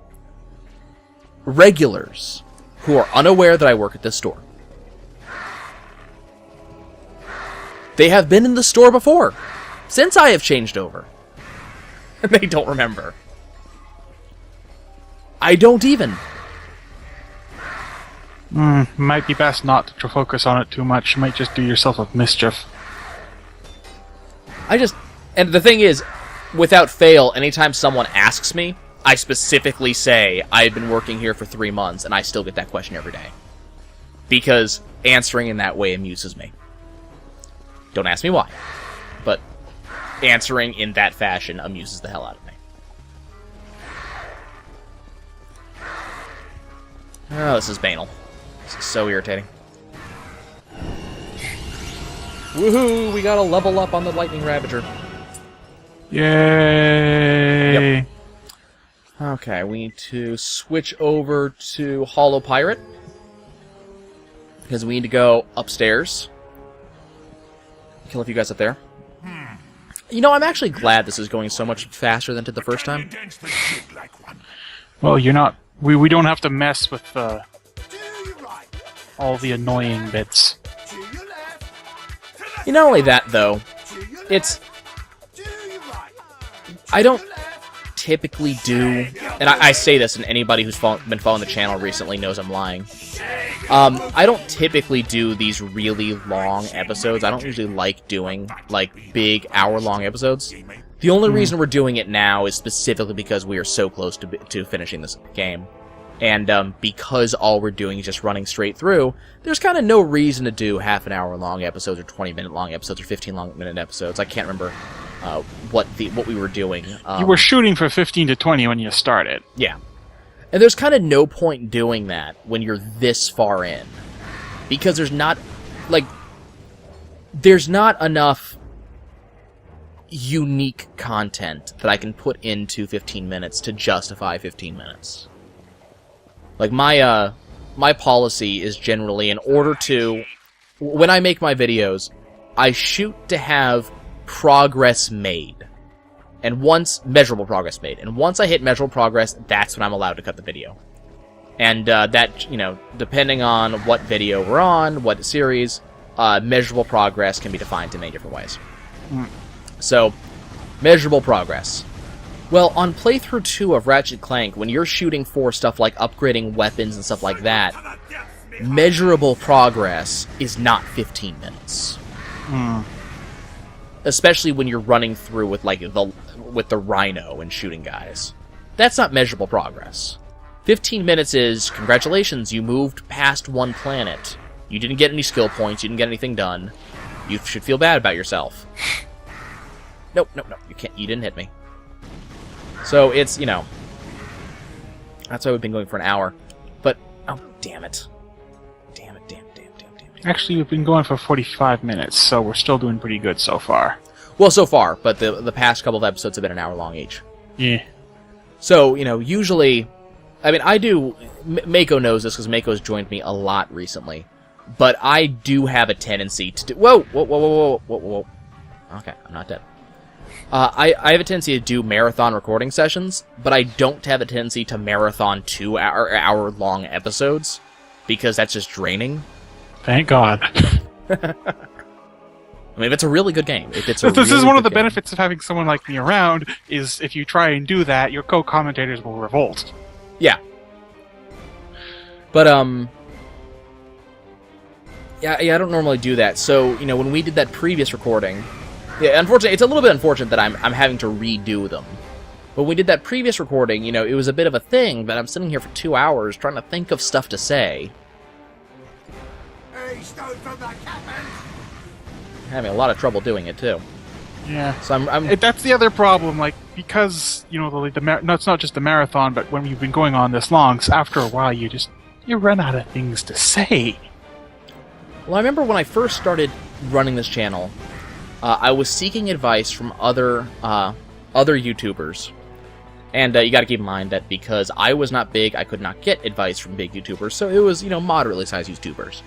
regulars, who are unaware that I work at this store. They have been in the store before, since I have changed over. And they don't remember. I don't even. Might be best not to focus on it too much. You might just do yourself a mischief. And the thing is, without fail, anytime someone asks me, I specifically say, I've been working here for 3 months, and I still get that question every day. Because answering in that way amuses me. Don't ask me why. But answering in that fashion amuses the hell out of me. Oh, this is banal. This is so irritating. Woohoo! We got a level up on the Lightning Ravager. Yay! Yep. Okay, we need to switch over to Hollow Pirate. Because we need to go upstairs. Kill a few guys up there. You know, I'm actually glad this is going so much faster than it did the first time. Well, you're not... We don't have to mess with all the annoying bits. You not only that, though, it's... I don't typically do... And I say this, and anybody who's been following the channel recently knows I'm lying. I don't typically do these really long episodes. I don't usually like doing, like, big hour-long episodes. The only reason we're doing it now is specifically because we are so close to finishing this game. And because all we're doing is just running straight through, there's kind of no reason to do half-an-hour-long episodes or 20-minute-long episodes or 15-minute episodes. I can't remember what we were doing. You were shooting for 15 to 20 when you started. Yeah. And there's kind of no point in doing that when you're this far in. Because there's not, like, there's not enough unique content that I can put into 15 minutes to justify 15 minutes. Like, my policy is generally, in order to... When I make my videos, I shoot to have progress made. And measurable progress made. And once I hit measurable progress, that's when I'm allowed to cut the video. And that, you know, depending on what video we're on, what series, measurable progress can be defined in many different ways. So, measurable progress. Well, on playthrough 2 of Ratchet Clank, when you're shooting for stuff like upgrading weapons and stuff like that, measurable progress is not 15 minutes. Especially when you're running through with, like, with the RYNO and shooting guys. That's not measurable progress. 15 minutes is, congratulations, you moved past one planet. You didn't get any skill points, you didn't get anything done. You should feel bad about yourself. Nope, you can't, you didn't hit me. So it's, you know, that's why we've been going for an hour. But, oh, damn it. Damn. Actually, we've been going for 45 minutes, so we're still doing pretty good so far. Well, so far, but the past couple of episodes have been an hour long each. Yeah. So, you know, usually, I mean, I do, Mako knows this because Mako's joined me a lot recently, but I do have a tendency to do, whoa. Okay, I'm not dead. I have a tendency to do marathon recording sessions, but I don't have a tendency to marathon 2 hour-long episodes, because that's just draining. Thank God. I mean, if it's a really good game. If it's a this really is one of the good game. benefits of having someone like me around, is if you try and do that, your co-commentators will revolt. Yeah. But, yeah, I don't normally do that. So, you know, when we did that previous recording... Yeah, unfortunately, it's a little bit unfortunate that I'm having to redo them. But when we did that previous recording, you know, it was a bit of a thing, but I'm sitting here for 2 hours trying to think of stuff to say. Having a lot of trouble doing it, too. Yeah. So I'm That's the other problem, like, because, you know, no, it's not just the marathon, but when you've been going on this long, so after a while you run out of things to say. Well, I remember when I first started running this channel, I was seeking advice from other other YouTubers. And you got to keep in mind that because I was not big, I could not get advice from big YouTubers, so it was, moderately sized YouTubers.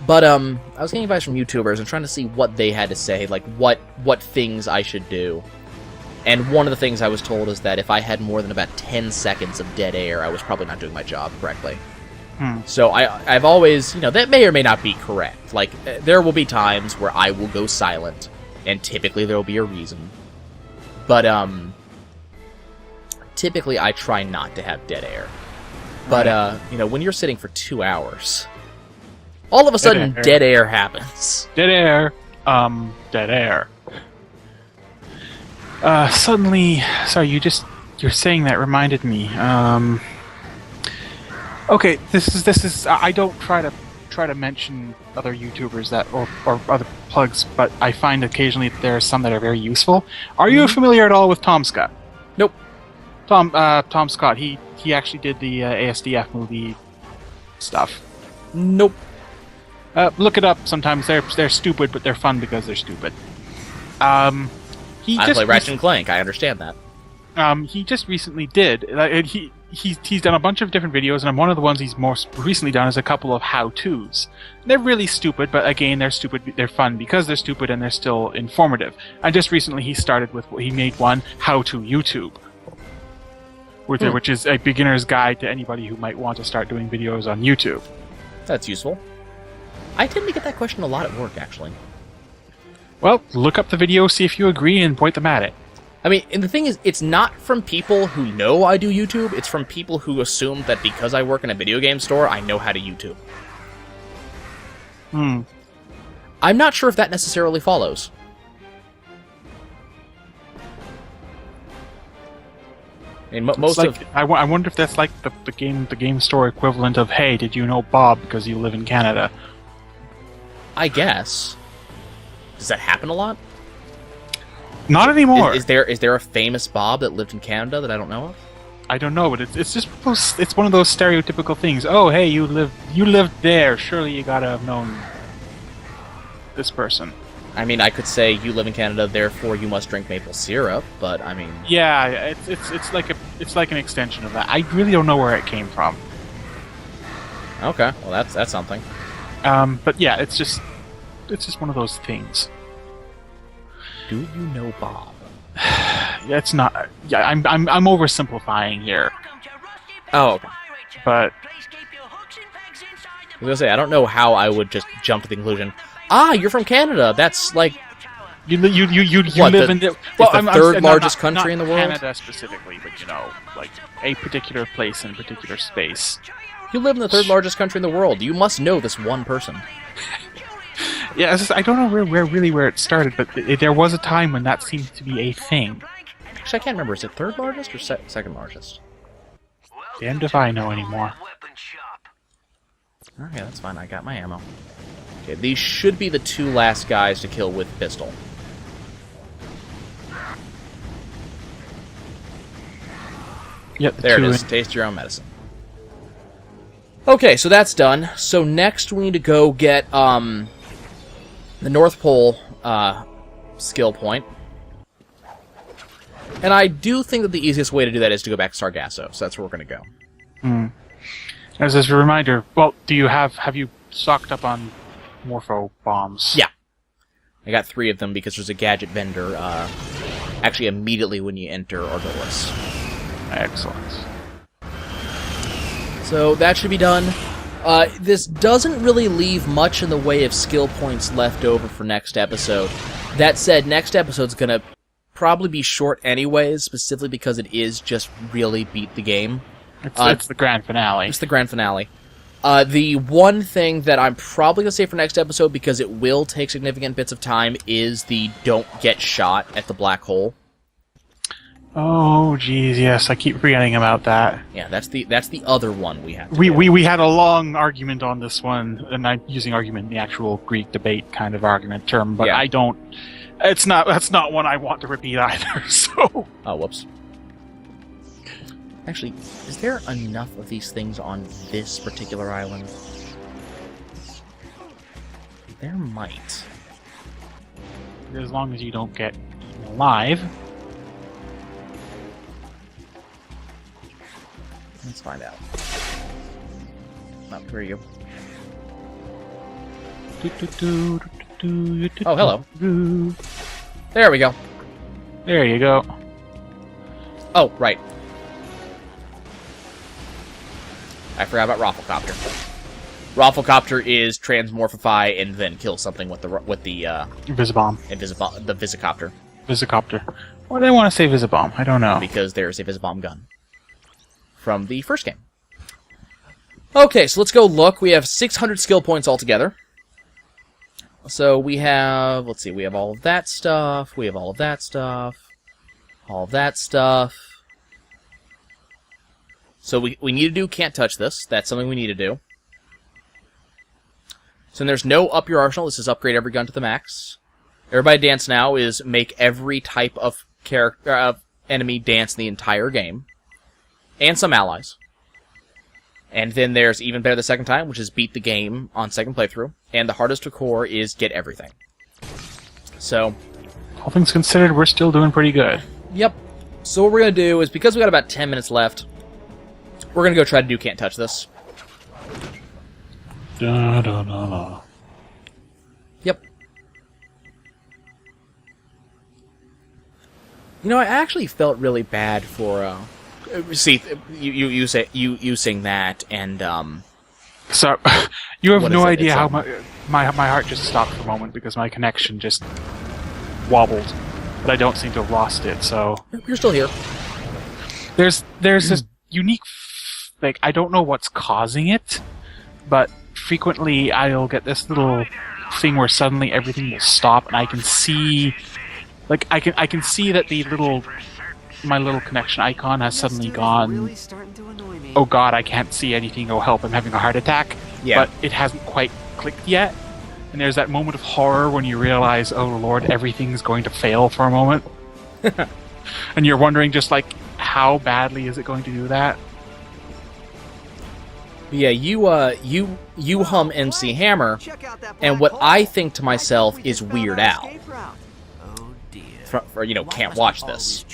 But I was getting advice from YouTubers and trying to see what they had to say, like what things I should do. And one of the things I was told is that if I had more than about 10 seconds of dead air, I was probably not doing my job correctly. So I've always, that may or may not be correct. Like, there will be times where I will go silent, and typically there will be a reason. But, typically I try not to have dead air. But, when you're sitting for 2 hours, all of a sudden dead air happens. Dead air. Dead air. Suddenly, sorry, you're saying that reminded me. Okay, this is. I don't try to mention other YouTubers that or other plugs, but I find occasionally that there are some that are very useful. Are you familiar at all with Tom Scott? Nope. Tom Scott. He actually did the ASDF movie stuff. Nope. Look it up. Sometimes they're stupid, but they're fun because they're stupid. I play Ratchet Clank. I understand that. He just recently did. He's done a bunch of different videos, and one of the ones he's most recently done is a couple of how-tos. They're really stupid, but again, they're stupid. They're fun because they're stupid and they're still informative. And just recently, he made one how to YouTube, which is a beginner's guide to anybody who might want to start doing videos on YouTube. That's useful. I tend to get that question a lot at work, actually. Well, look up the video, see if you agree, and point them at it. I mean, and the thing is, it's not from people who know I do YouTube, it's from people who assume that because I work in a video game store, I know how to YouTube. I'm not sure if that necessarily follows. I mean, I wonder if that's like the game store equivalent of, hey, did you know Bob because you live in Canada? I guess. Does that happen a lot? Not anymore. Is there a famous Bob that lived in Canada that I don't know of? I don't know, but it's just it's one of those stereotypical things. Oh, hey, you lived there. Surely you gotta have known this person. I mean, I could say you live in Canada, therefore you must drink maple syrup. But I mean, yeah, it's like an extension of that. I really don't know where it came from. Okay, well that's something. But yeah, it's just one of those things. Do you know Bob? Yeah, it's not. Yeah, I'm oversimplifying here. Oh, okay. But I was gonna say, I don't know how I would just jump to the conclusion. Ah, you're from Canada. That's like you live in the third largest country in the world. Canada specifically, but like a particular place in a particular space. You live in the third largest country in the world. You must know this one person. Yeah, I don't know where it started, but there was a time when that seemed to be a thing. Actually, I can't remember. Is it third largest or second largest? Damned if I know anymore. Okay, that's fine. I got my ammo. Okay, these should be the two last guys to kill with pistol. Yep, there it is. Taste your own medicine. Okay, so that's done. So next we need to go get the North Pole skill point. And I do think that the easiest way to do that is to go back to Sargasso, so that's where we're going to go. As a reminder, well, have you stocked up on Morpho bombs? Yeah. I got 3 of them because there's a gadget vendor actually immediately when you enter Argolis. Excellent. So that should be done. This doesn't really leave much in the way of skill points left over for next episode. That said, next episode's gonna probably be short anyways, specifically because it is just really beat the game. It's the grand finale. It's the grand finale. The one thing that I'm probably gonna say for next episode, because it will take significant bits of time, is the don't get shot at the black hole. Oh, geez, yes, I keep forgetting about that. Yeah, that's the other one we have to we had a long argument on this one, and I'm using argument in the actual Greek debate kind of argument term, but yeah. That's not one I want to repeat either, so... Oh, whoops. Actually, is there enough of these things on this particular island? There might. As long as you don't get eaten alive. Let's find out. Oh, where are you? Oh, hello. There we go. There you go. Oh, right. I forgot about Rafflecopter. Rafflecopter is transmorphify and then kill something with the Visibomb. the Visicopter. Visicopter. Why did I want to say Visibomb? I don't know. Because there's a Visibomb gun from the first game. Okay, so let's go look. We have 600 skill points altogether. So we have, let's see, we have all of that stuff. We have all of that stuff. All of that stuff. So we need to do can't touch this. That's something we need to do. So there's no up your arsenal. This is upgrade every gun to the max. Everybody dance now is make every type of character enemy dance in the entire game. And some allies. And then there's even better the second time, which is beat the game on second playthrough. And the hardest to core is get everything. So, all things considered, we're still doing pretty good. Yep. So what we're going to do is, because we got about 10 minutes left, we're going to go try to do can't touch this. Da, da, da, da. Yep. You know, I actually felt really bad for, see, you sing that, and, So, you have no idea It's, how my heart just stopped for a moment because my connection just wobbled. But I don't seem to have lost it, so... You're still here. There's this unique... Like, I don't know what's causing it, but frequently I'll get this little thing where suddenly everything will stop and I can see... Like, I can see that my little connection icon has suddenly gone... Oh god, I can't see anything, oh help, I'm having a heart attack. Yeah. But it hasn't quite clicked yet. And there's that moment of horror when you realize, oh lord, everything's going to fail for a moment. And you're wondering just like, how badly is it going to do that? Yeah, you hum MC Hammer, and what I think to myself is Weird Al. For, you know, can't watch this.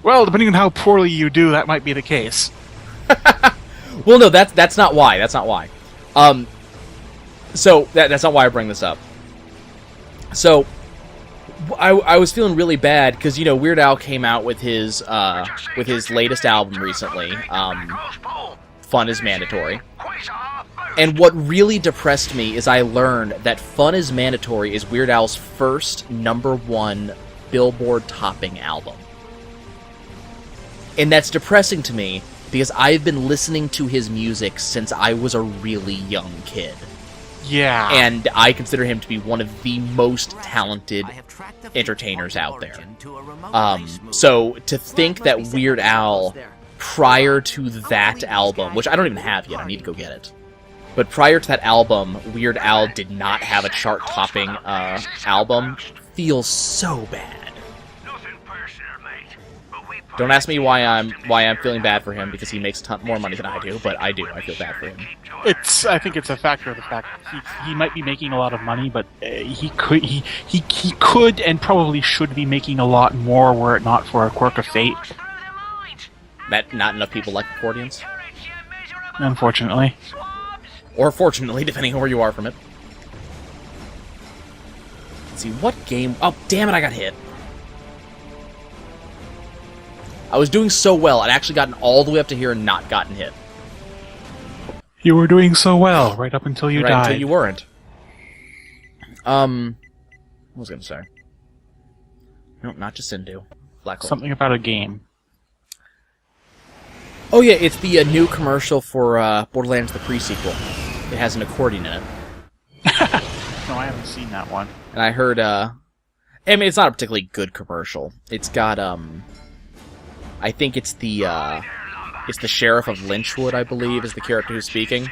Well, depending on how poorly you do, that might be the case. Well, no, that's not why. That's not why. So that's not why I bring this up. So I was feeling really bad because, you know, Weird Al came out with his latest album recently. Fun is Mandatory. And what really depressed me is I learned that Fun is Mandatory is Weird Al's first #1 Billboard topping album. And that's depressing to me because I've been listening to his music since I was a really young kid. Yeah. And I consider him to be one of the most talented entertainers out there. So to think that Weird Al, prior to that album, which I don't even have yet, I need to go get it. But prior to that album, Weird Al did not have a chart-topping album. Feels so bad. Don't ask me why I'm feeling bad for him because he makes a ton more money than I do, but I do. I feel bad for him. I think it's a factor of the fact he might be making a lot of money, but he could and probably should be making a lot more were it not for a quirk of fate. That not enough people like accordions? Unfortunately. Or fortunately, depending on where you are from it. Let's see, what game... Oh, damn it, I got hit. I was doing so well, I'd actually gotten all the way up to here and not gotten hit. You were doing so well, right up until you died. Until you weren't. What was I going to say? No, not Jacindu. Black Hole. Something about a game. Oh yeah, it's the new commercial for Borderlands the Pre-Sequel. It has an accordion in it. No, I haven't seen that one. And I heard, I mean, it's not a particularly good commercial. It's got, I think it's the Sheriff of Lynchwood, I believe, is the character who's speaking.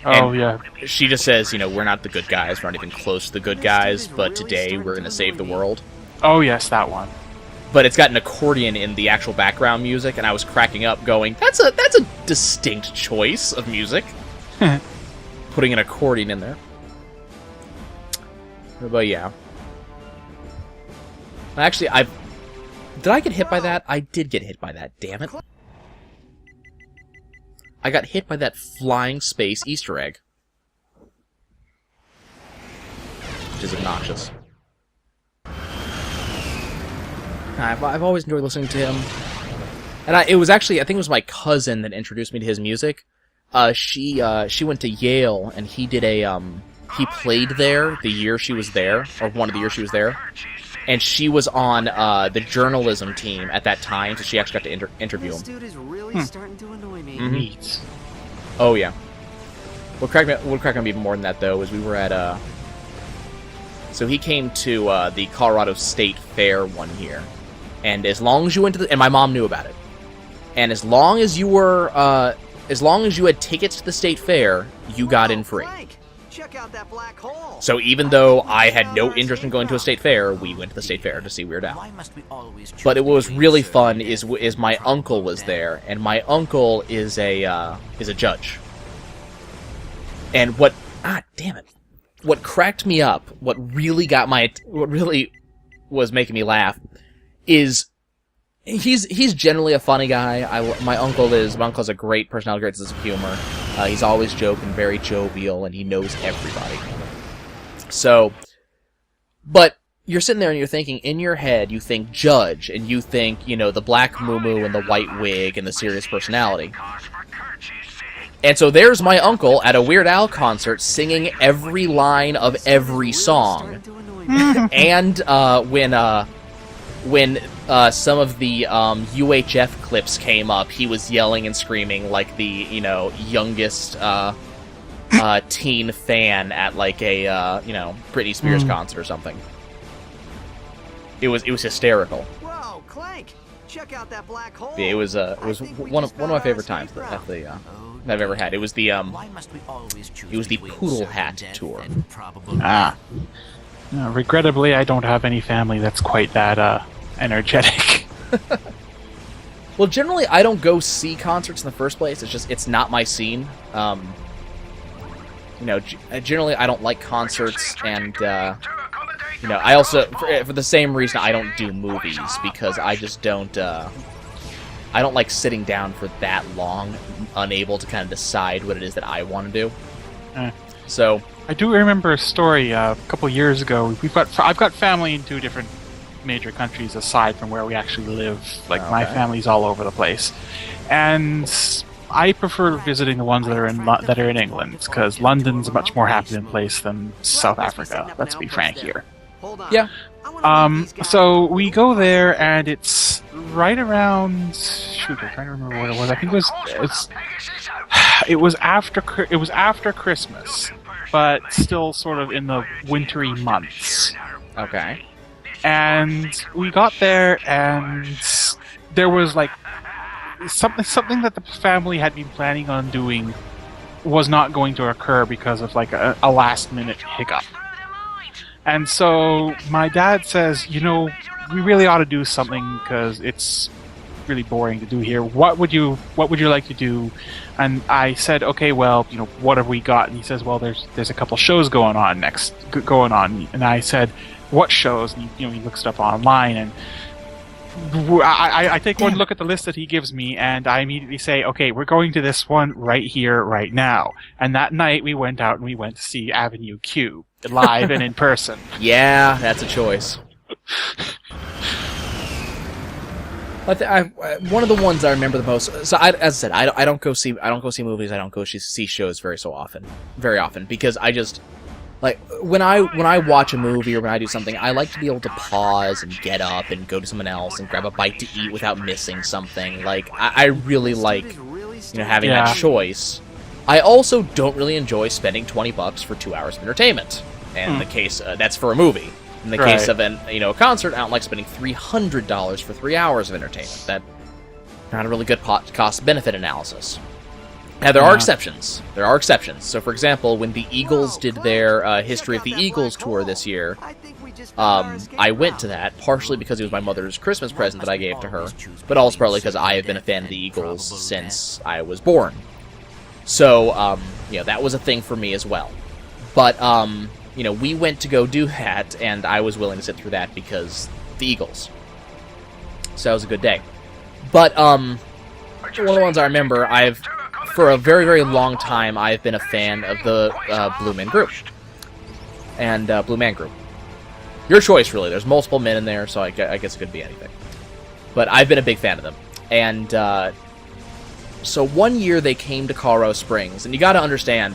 Oh, And yeah. She just says, you know, we're not the good guys, we're not even close to the good guys, but today we're gonna save the world. Oh, yes, that one. But it's got an accordion in the actual background music, and I was cracking up going, that's a distinct choice of music. Putting an accordion in there. But yeah. Actually, did I get hit by that? I did get hit by that, damn it. I got hit by that flying space Easter egg. Which is obnoxious. I've always enjoyed listening to him. And it was actually, I think it was my cousin that introduced me to his music. She went to Yale, and he did he played there the year she was there, or one of the years she was there. And she was on the journalism team at that time, so she actually got to interview him. This dude is really starting to annoy me. Neat. Oh, yeah. What cracked me even more than that, though, is we were at, so he came to the Colorado State Fair one year. And as long as you went to and my mom knew about it. And as long as you were, as long as you had tickets to the state fair, you got in free. Clank, check out that black hole. So even though I had no interest in going to a state fair, we went to the state fair to see Weird Al. Why must we always choose But it was between really certain fun people is my uncle was there, and my uncle is a judge. And what damn it. What cracked me up, what really was making me laugh is he's generally a funny guy. My uncle has a great personality, great sense of humor. He's always joking, very jovial, and he knows everybody. So, but you're sitting there and you're thinking, in your head, you think judge, and you think, the black muumuu and the white wig and the serious personality. And so there's my uncle at a Weird Al concert singing every line of every song. And when some of the UHF clips came up, he was yelling and screaming like the youngest teen fan at like a Britney Spears concert or something. It was hysterical. Whoa, Clank, check out that black hole. Yeah, it was one of my favorite times at the I've ever had. It was the Why must we always choose it was the between Poodle certain Hat death tour. and probable Regrettably, I don't have any family that's quite that energetic. Well, generally, I don't go see concerts in the first place. It's not my scene. Generally, I don't like concerts, and I also for the same reason I don't do movies, because I just don't. I don't like sitting down for that long, unable to kind of decide what it is that I want to do. So I do remember a story a couple years ago. I've got family in 2 different major countries aside from where we actually live. Like my family's all over the place, and I prefer visiting the ones that are in England, because London's a much more happening place than South Africa. Let's be frank here. yeah, So we go there, and it's right around. Shoot, I'm trying to remember what it was. I think it was after Christmas, but still sort of in the wintry months. okay. And we got there, and there was like something that the family had been planning on doing was not going to occur because of like a last minute hiccup. And so my dad says, we really ought to do something because it's really boring to do here. What would you like to do? And I said, okay, well, what have we got? And he says, well, there's a couple shows going on. And I said, what shows? And he looks it up online, and I take one look at the list that he gives me, and I immediately say, okay, we're going to this one right here, right now. And that night we went out and we went to see Avenue Q live and in person. Yeah, that's a choice. One of the ones I remember the most. So, as I said, I don't go see movies. I don't go see shows very often, because I just like when I watch a movie or when I do something, I like to be able to pause and get up and go to someone else and grab a bite to eat without missing something. Like I really like having that choice. I also don't really enjoy spending $20 for 2 hours of entertainment. And in the case that's for a movie. In the case of a concert, I don't like spending $300 for 3 hours of entertainment. That's not a really good cost-benefit analysis. Now, there are exceptions. So, for example, when the Eagles did their History of the Eagles tour this year, I went to that, partially because it was my mother's Christmas present that I gave to her, but also partly because I have been a fan of the Eagles since I was born. So, that was a thing for me as well. But, we went to go do that, and I was willing to sit through that because the Eagles. So that was a good day. But, one of the ones I remember, I've for a very, very long time, I've been a fan of the Blue Man Group. And Blue Man Group. Your choice, really. There's multiple men in there, so I guess it could be anything. But I've been a big fan of them. And so one year they came to Colorado Springs, and you got to understand,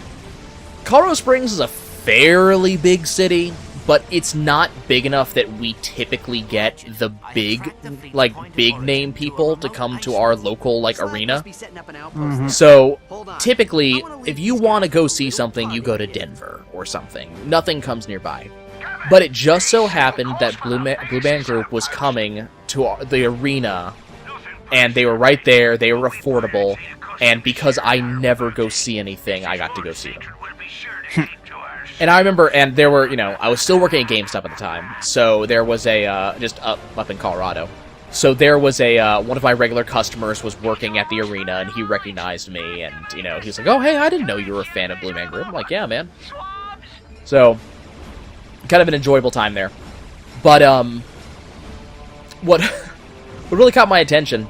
Colorado Springs is a fairly big city, but it's not big enough that we typically get the big name people to come to our local arena. So typically, if you want to go see something, you go to Denver or something. Nothing comes nearby. But it just so happened that Blue Man Group was coming to the arena, and they were right there. They were affordable, and because I never go see anything, I got to go see them. And I remember, and there were, I was still working at GameStop at the time, so there was a, just up in Colorado. So there was a, one of my regular customers was working at the arena, and he recognized me, and, he's like, oh, hey, I didn't know you were a fan of Blue Man Group. I'm like, yeah, man. So, kind of an enjoyable time there. But, what really caught my attention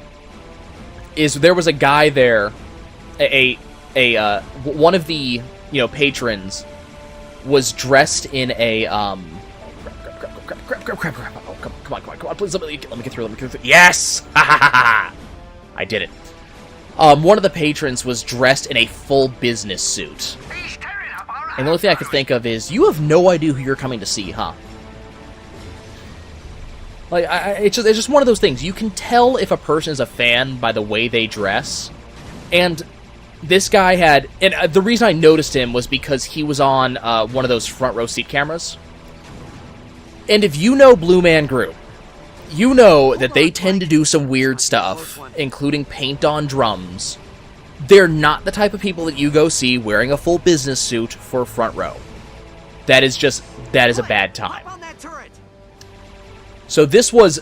is there was a guy there, one of the, patrons was dressed in a, crap. Oh, come on, please, let me get through, Yes! I did it. One of the patrons was dressed in a full business suit. And the only thing I could think of is, you have no idea who you're coming to see, huh? It's just one of those things. You can tell if a person is a fan by the way they dress. And this guy had... And the reason I noticed him was because he was on one of those front row seat cameras. And if you know Blue Man Group, you know that they tend to do some weird stuff, including paint on drums. They're not the type of people that you go see wearing a full business suit for front row. That is a bad time. So this was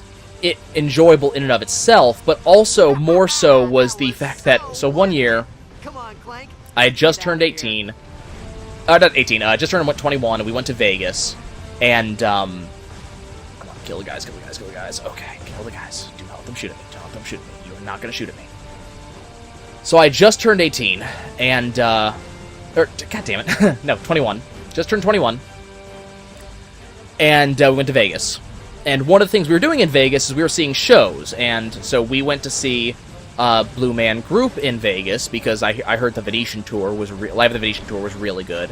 enjoyable in and of itself, but also more so was the fact that, so one year, I had just turned 18, not 18, just turned 21, and we went to Vegas, and, come on, kill the guys, okay, kill the guys, do not let them shoot at me, you are not going to shoot at me. So I just turned 18, and, god damn it, no, 21, just turned 21, and we went to Vegas. And one of the things we were doing in Vegas is we were seeing shows, and so we went to see Blue Man Group in Vegas because I heard the Venetian tour was Live at the Venetian tour was really good,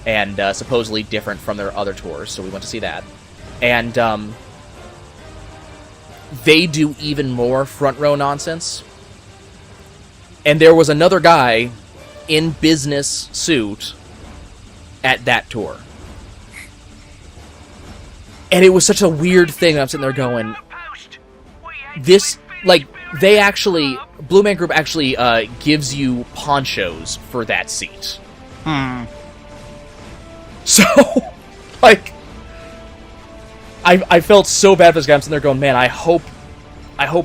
and supposedly different from their other tours. So we went to see that, and they do even more front row nonsense. And there was another guy in business suit at that tour. And it was such a weird thing. I'm sitting there going, this, they actually, Blue Man Group actually gives you ponchos for that seat. So, I felt so bad for this guy. I'm sitting there going, man, I hope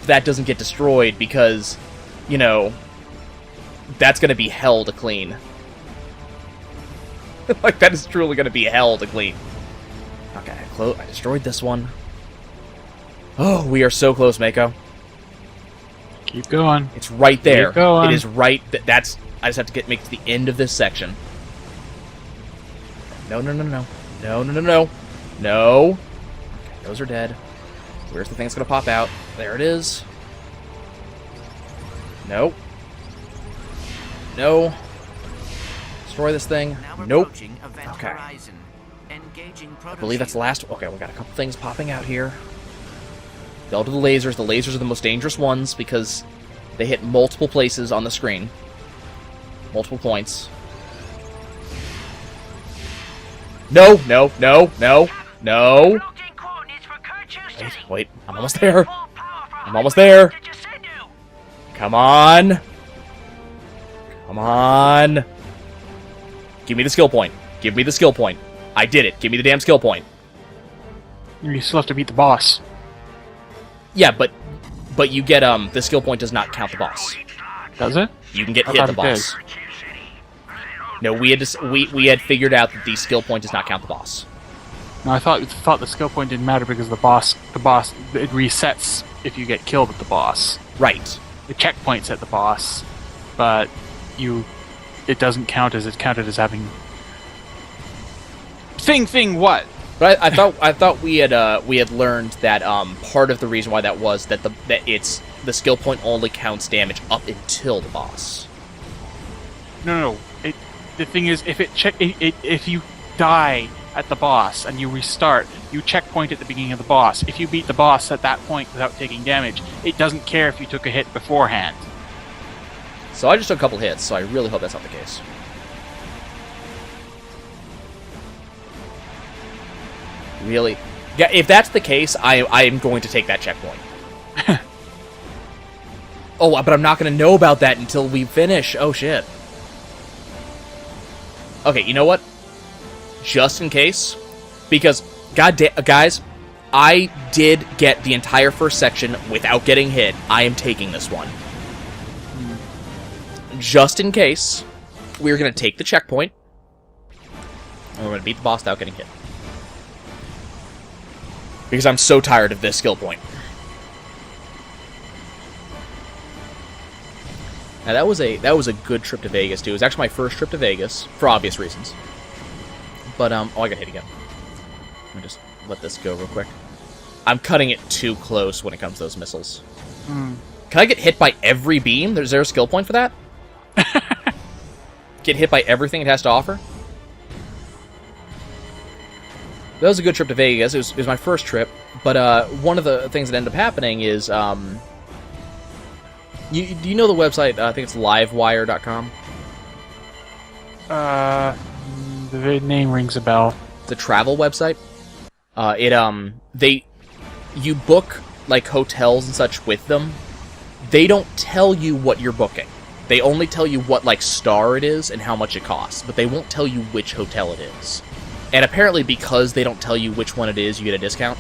that doesn't get destroyed because, that's going to be hell to clean. That is truly going to be hell to clean. Okay, I destroyed this one. Oh, we are so close, Mako. Keep going. It's right there. Keep going. It is right. That's. I just have to make it to the end of this section. No. No. Okay, those are dead. Where's the thing that's gonna pop out? There it is. No. Destroy this thing. Nope. Okay. I believe that's the last. Okay, we got a couple things popping out here. Go to the lasers. The lasers are the most dangerous ones because they hit multiple places on the screen. Multiple points. No. Wait. I'm almost there. Come on. Give me the skill point. I did it. Give me the damn skill point. You still have to beat the boss. Yeah, but you get the skill point does not count the boss. Does it? You can get hit the boss. No, we had figured out that the skill point does not count the boss. No, I thought the skill point didn't matter because the boss it resets if you get killed at the boss. Right. The checkpoints at the boss, but you it doesn't count as it's counted as having thing what? But I thought we had learned that part of the reason why that was that the skill point only counts damage up until the boss. No. The thing is, if you die at the boss and you restart, you checkpoint at the beginning of the boss. If you beat the boss at that point without taking damage, it doesn't care if you took a hit beforehand. So I just took a couple hits, so I really hope that's not the case. Really? Yeah, if that's the case, I am going to take that checkpoint. Oh, but I'm not going to know about that until we finish. Oh, shit. Okay, you know what? Just in case, because, guys, I did get the entire first section without getting hit. I am taking this one. Just in case, we're going to take the checkpoint, and we're going to beat the boss without getting hit. Because I'm so tired of this skill point. Now that was a good trip to Vegas too. It was actually my first trip to Vegas for obvious reasons. But oh, I got hit again. Let me just let this go real quick. I'm cutting it too close when it comes to those missiles. Can I get hit by every beam? Is there a skill point for that? Get hit by everything it has to offer? That was a good trip to Vegas. It was my first trip, but one of the things that ended up happening is, do you know the website? I think it's livewire.com. The name rings a bell. It's a travel website. You book like hotels and such with them. They don't tell you what you're booking. They only tell you what like star it is and how much it costs, but they won't tell you which hotel it is. And apparently because they don't tell you which one it is, you get a discount.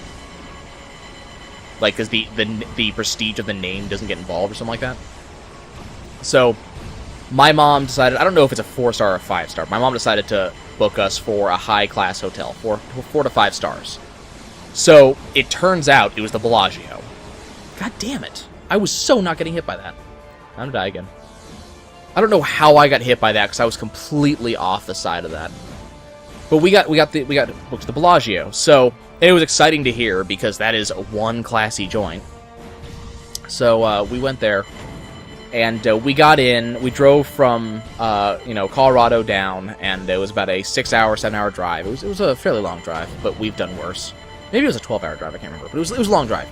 Like, because the prestige of the name doesn't get involved or something like that. So, my mom decided, I don't know if it's a 4-star or a 5-star, my mom decided to book us for a high-class hotel, 4 to 5 stars. So, it turns out it was the Bellagio. God damn it. I was so not getting hit by that. I'm gonna die again. I don't know how I got hit by that, because I was completely off the side of that. But we got booked to the Bellagio, so it was exciting to hear because that is one classy joint. So we went there, and we got in. We drove from Colorado down, and it was about a 6-hour, 7-hour drive. It was a fairly long drive, but we've done worse. Maybe it was a 12-hour drive. I can't remember, but it was a long drive.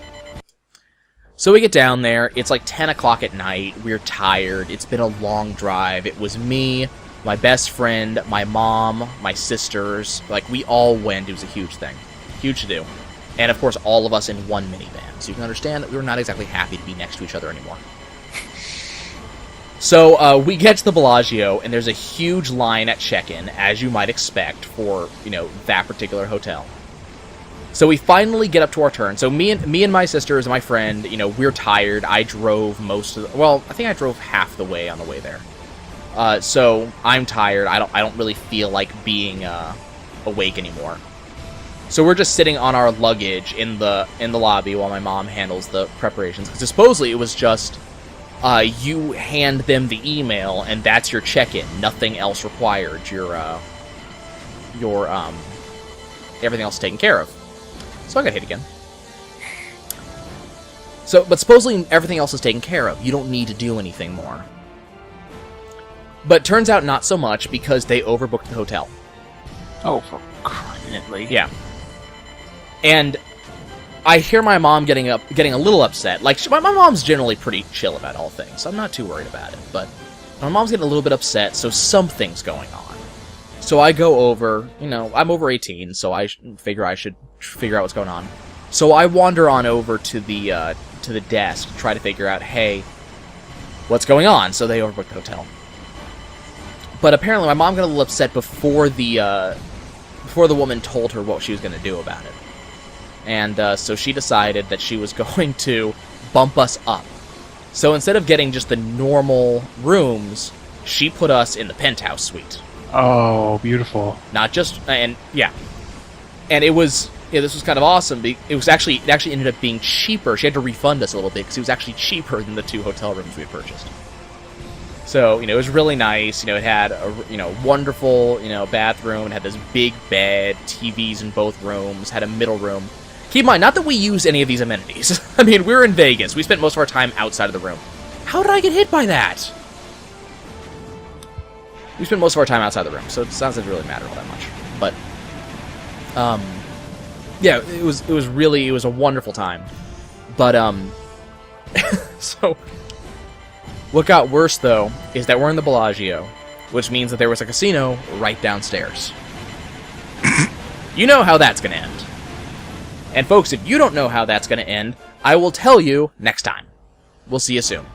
So we get down there. It's like 10 o'clock at night. We're tired. It's been a long drive. It was me, my best friend, my mom, my sisters, like, we all went. It was a huge thing. Huge to do. And, of course, all of us in one minivan. So you can understand that we were not exactly happy to be next to each other anymore. So, we get to the Bellagio, and there's a huge line at check-in, as you might expect for, that particular hotel. So we finally get up to our turn. So me and my sisters and my friend, we're tired. I drove I think I drove half the way on the way there. So I'm tired. I don't really feel like being awake anymore. So we're just sitting on our luggage in the lobby while my mom handles the preparations. Because supposedly it was just you hand them the email and that's your check-in. Nothing else required. Your everything else is taken care of. So I got hit again. But supposedly everything else is taken care of. You don't need to do anything more. But turns out not so much because they overbooked the hotel. Oh, for crying. Yeah. And I hear my mom getting a little upset. Like, my mom's generally pretty chill about all things, so I'm not too worried about it. But my mom's getting a little bit upset, so something's going on. So I go over, I'm over 18, so I figure I should figure out what's going on. So I wander on over to the desk to try to figure out, hey, what's going on? So they overbooked the hotel. But apparently my mom got a little upset before the woman told her what she was going to do about it. And so she decided that she was going to bump us up. So instead of getting just the normal rooms, she put us in the penthouse suite. Oh, beautiful. Not just... And, yeah. And it was... Yeah, this was kind of awesome. It actually ended up being cheaper. She had to refund us a little bit because it was actually cheaper than the 2 hotel rooms we had purchased. So, it was really nice. It had a, wonderful, bathroom. It had this big bed, TVs in both rooms, had a middle room. Keep in mind, not that we used any of these amenities. I mean, we were in Vegas. We spent most of our time outside of the room. How did I get hit by that? We spent most of our time outside the room, so it sounds like it really matter all that much. But, yeah, it was a wonderful time. But, so, what got worse, though, is that we're in the Bellagio, which means that there was a casino right downstairs. You know how that's gonna end. And folks, if you don't know how that's gonna end, I will tell you next time. We'll see you soon.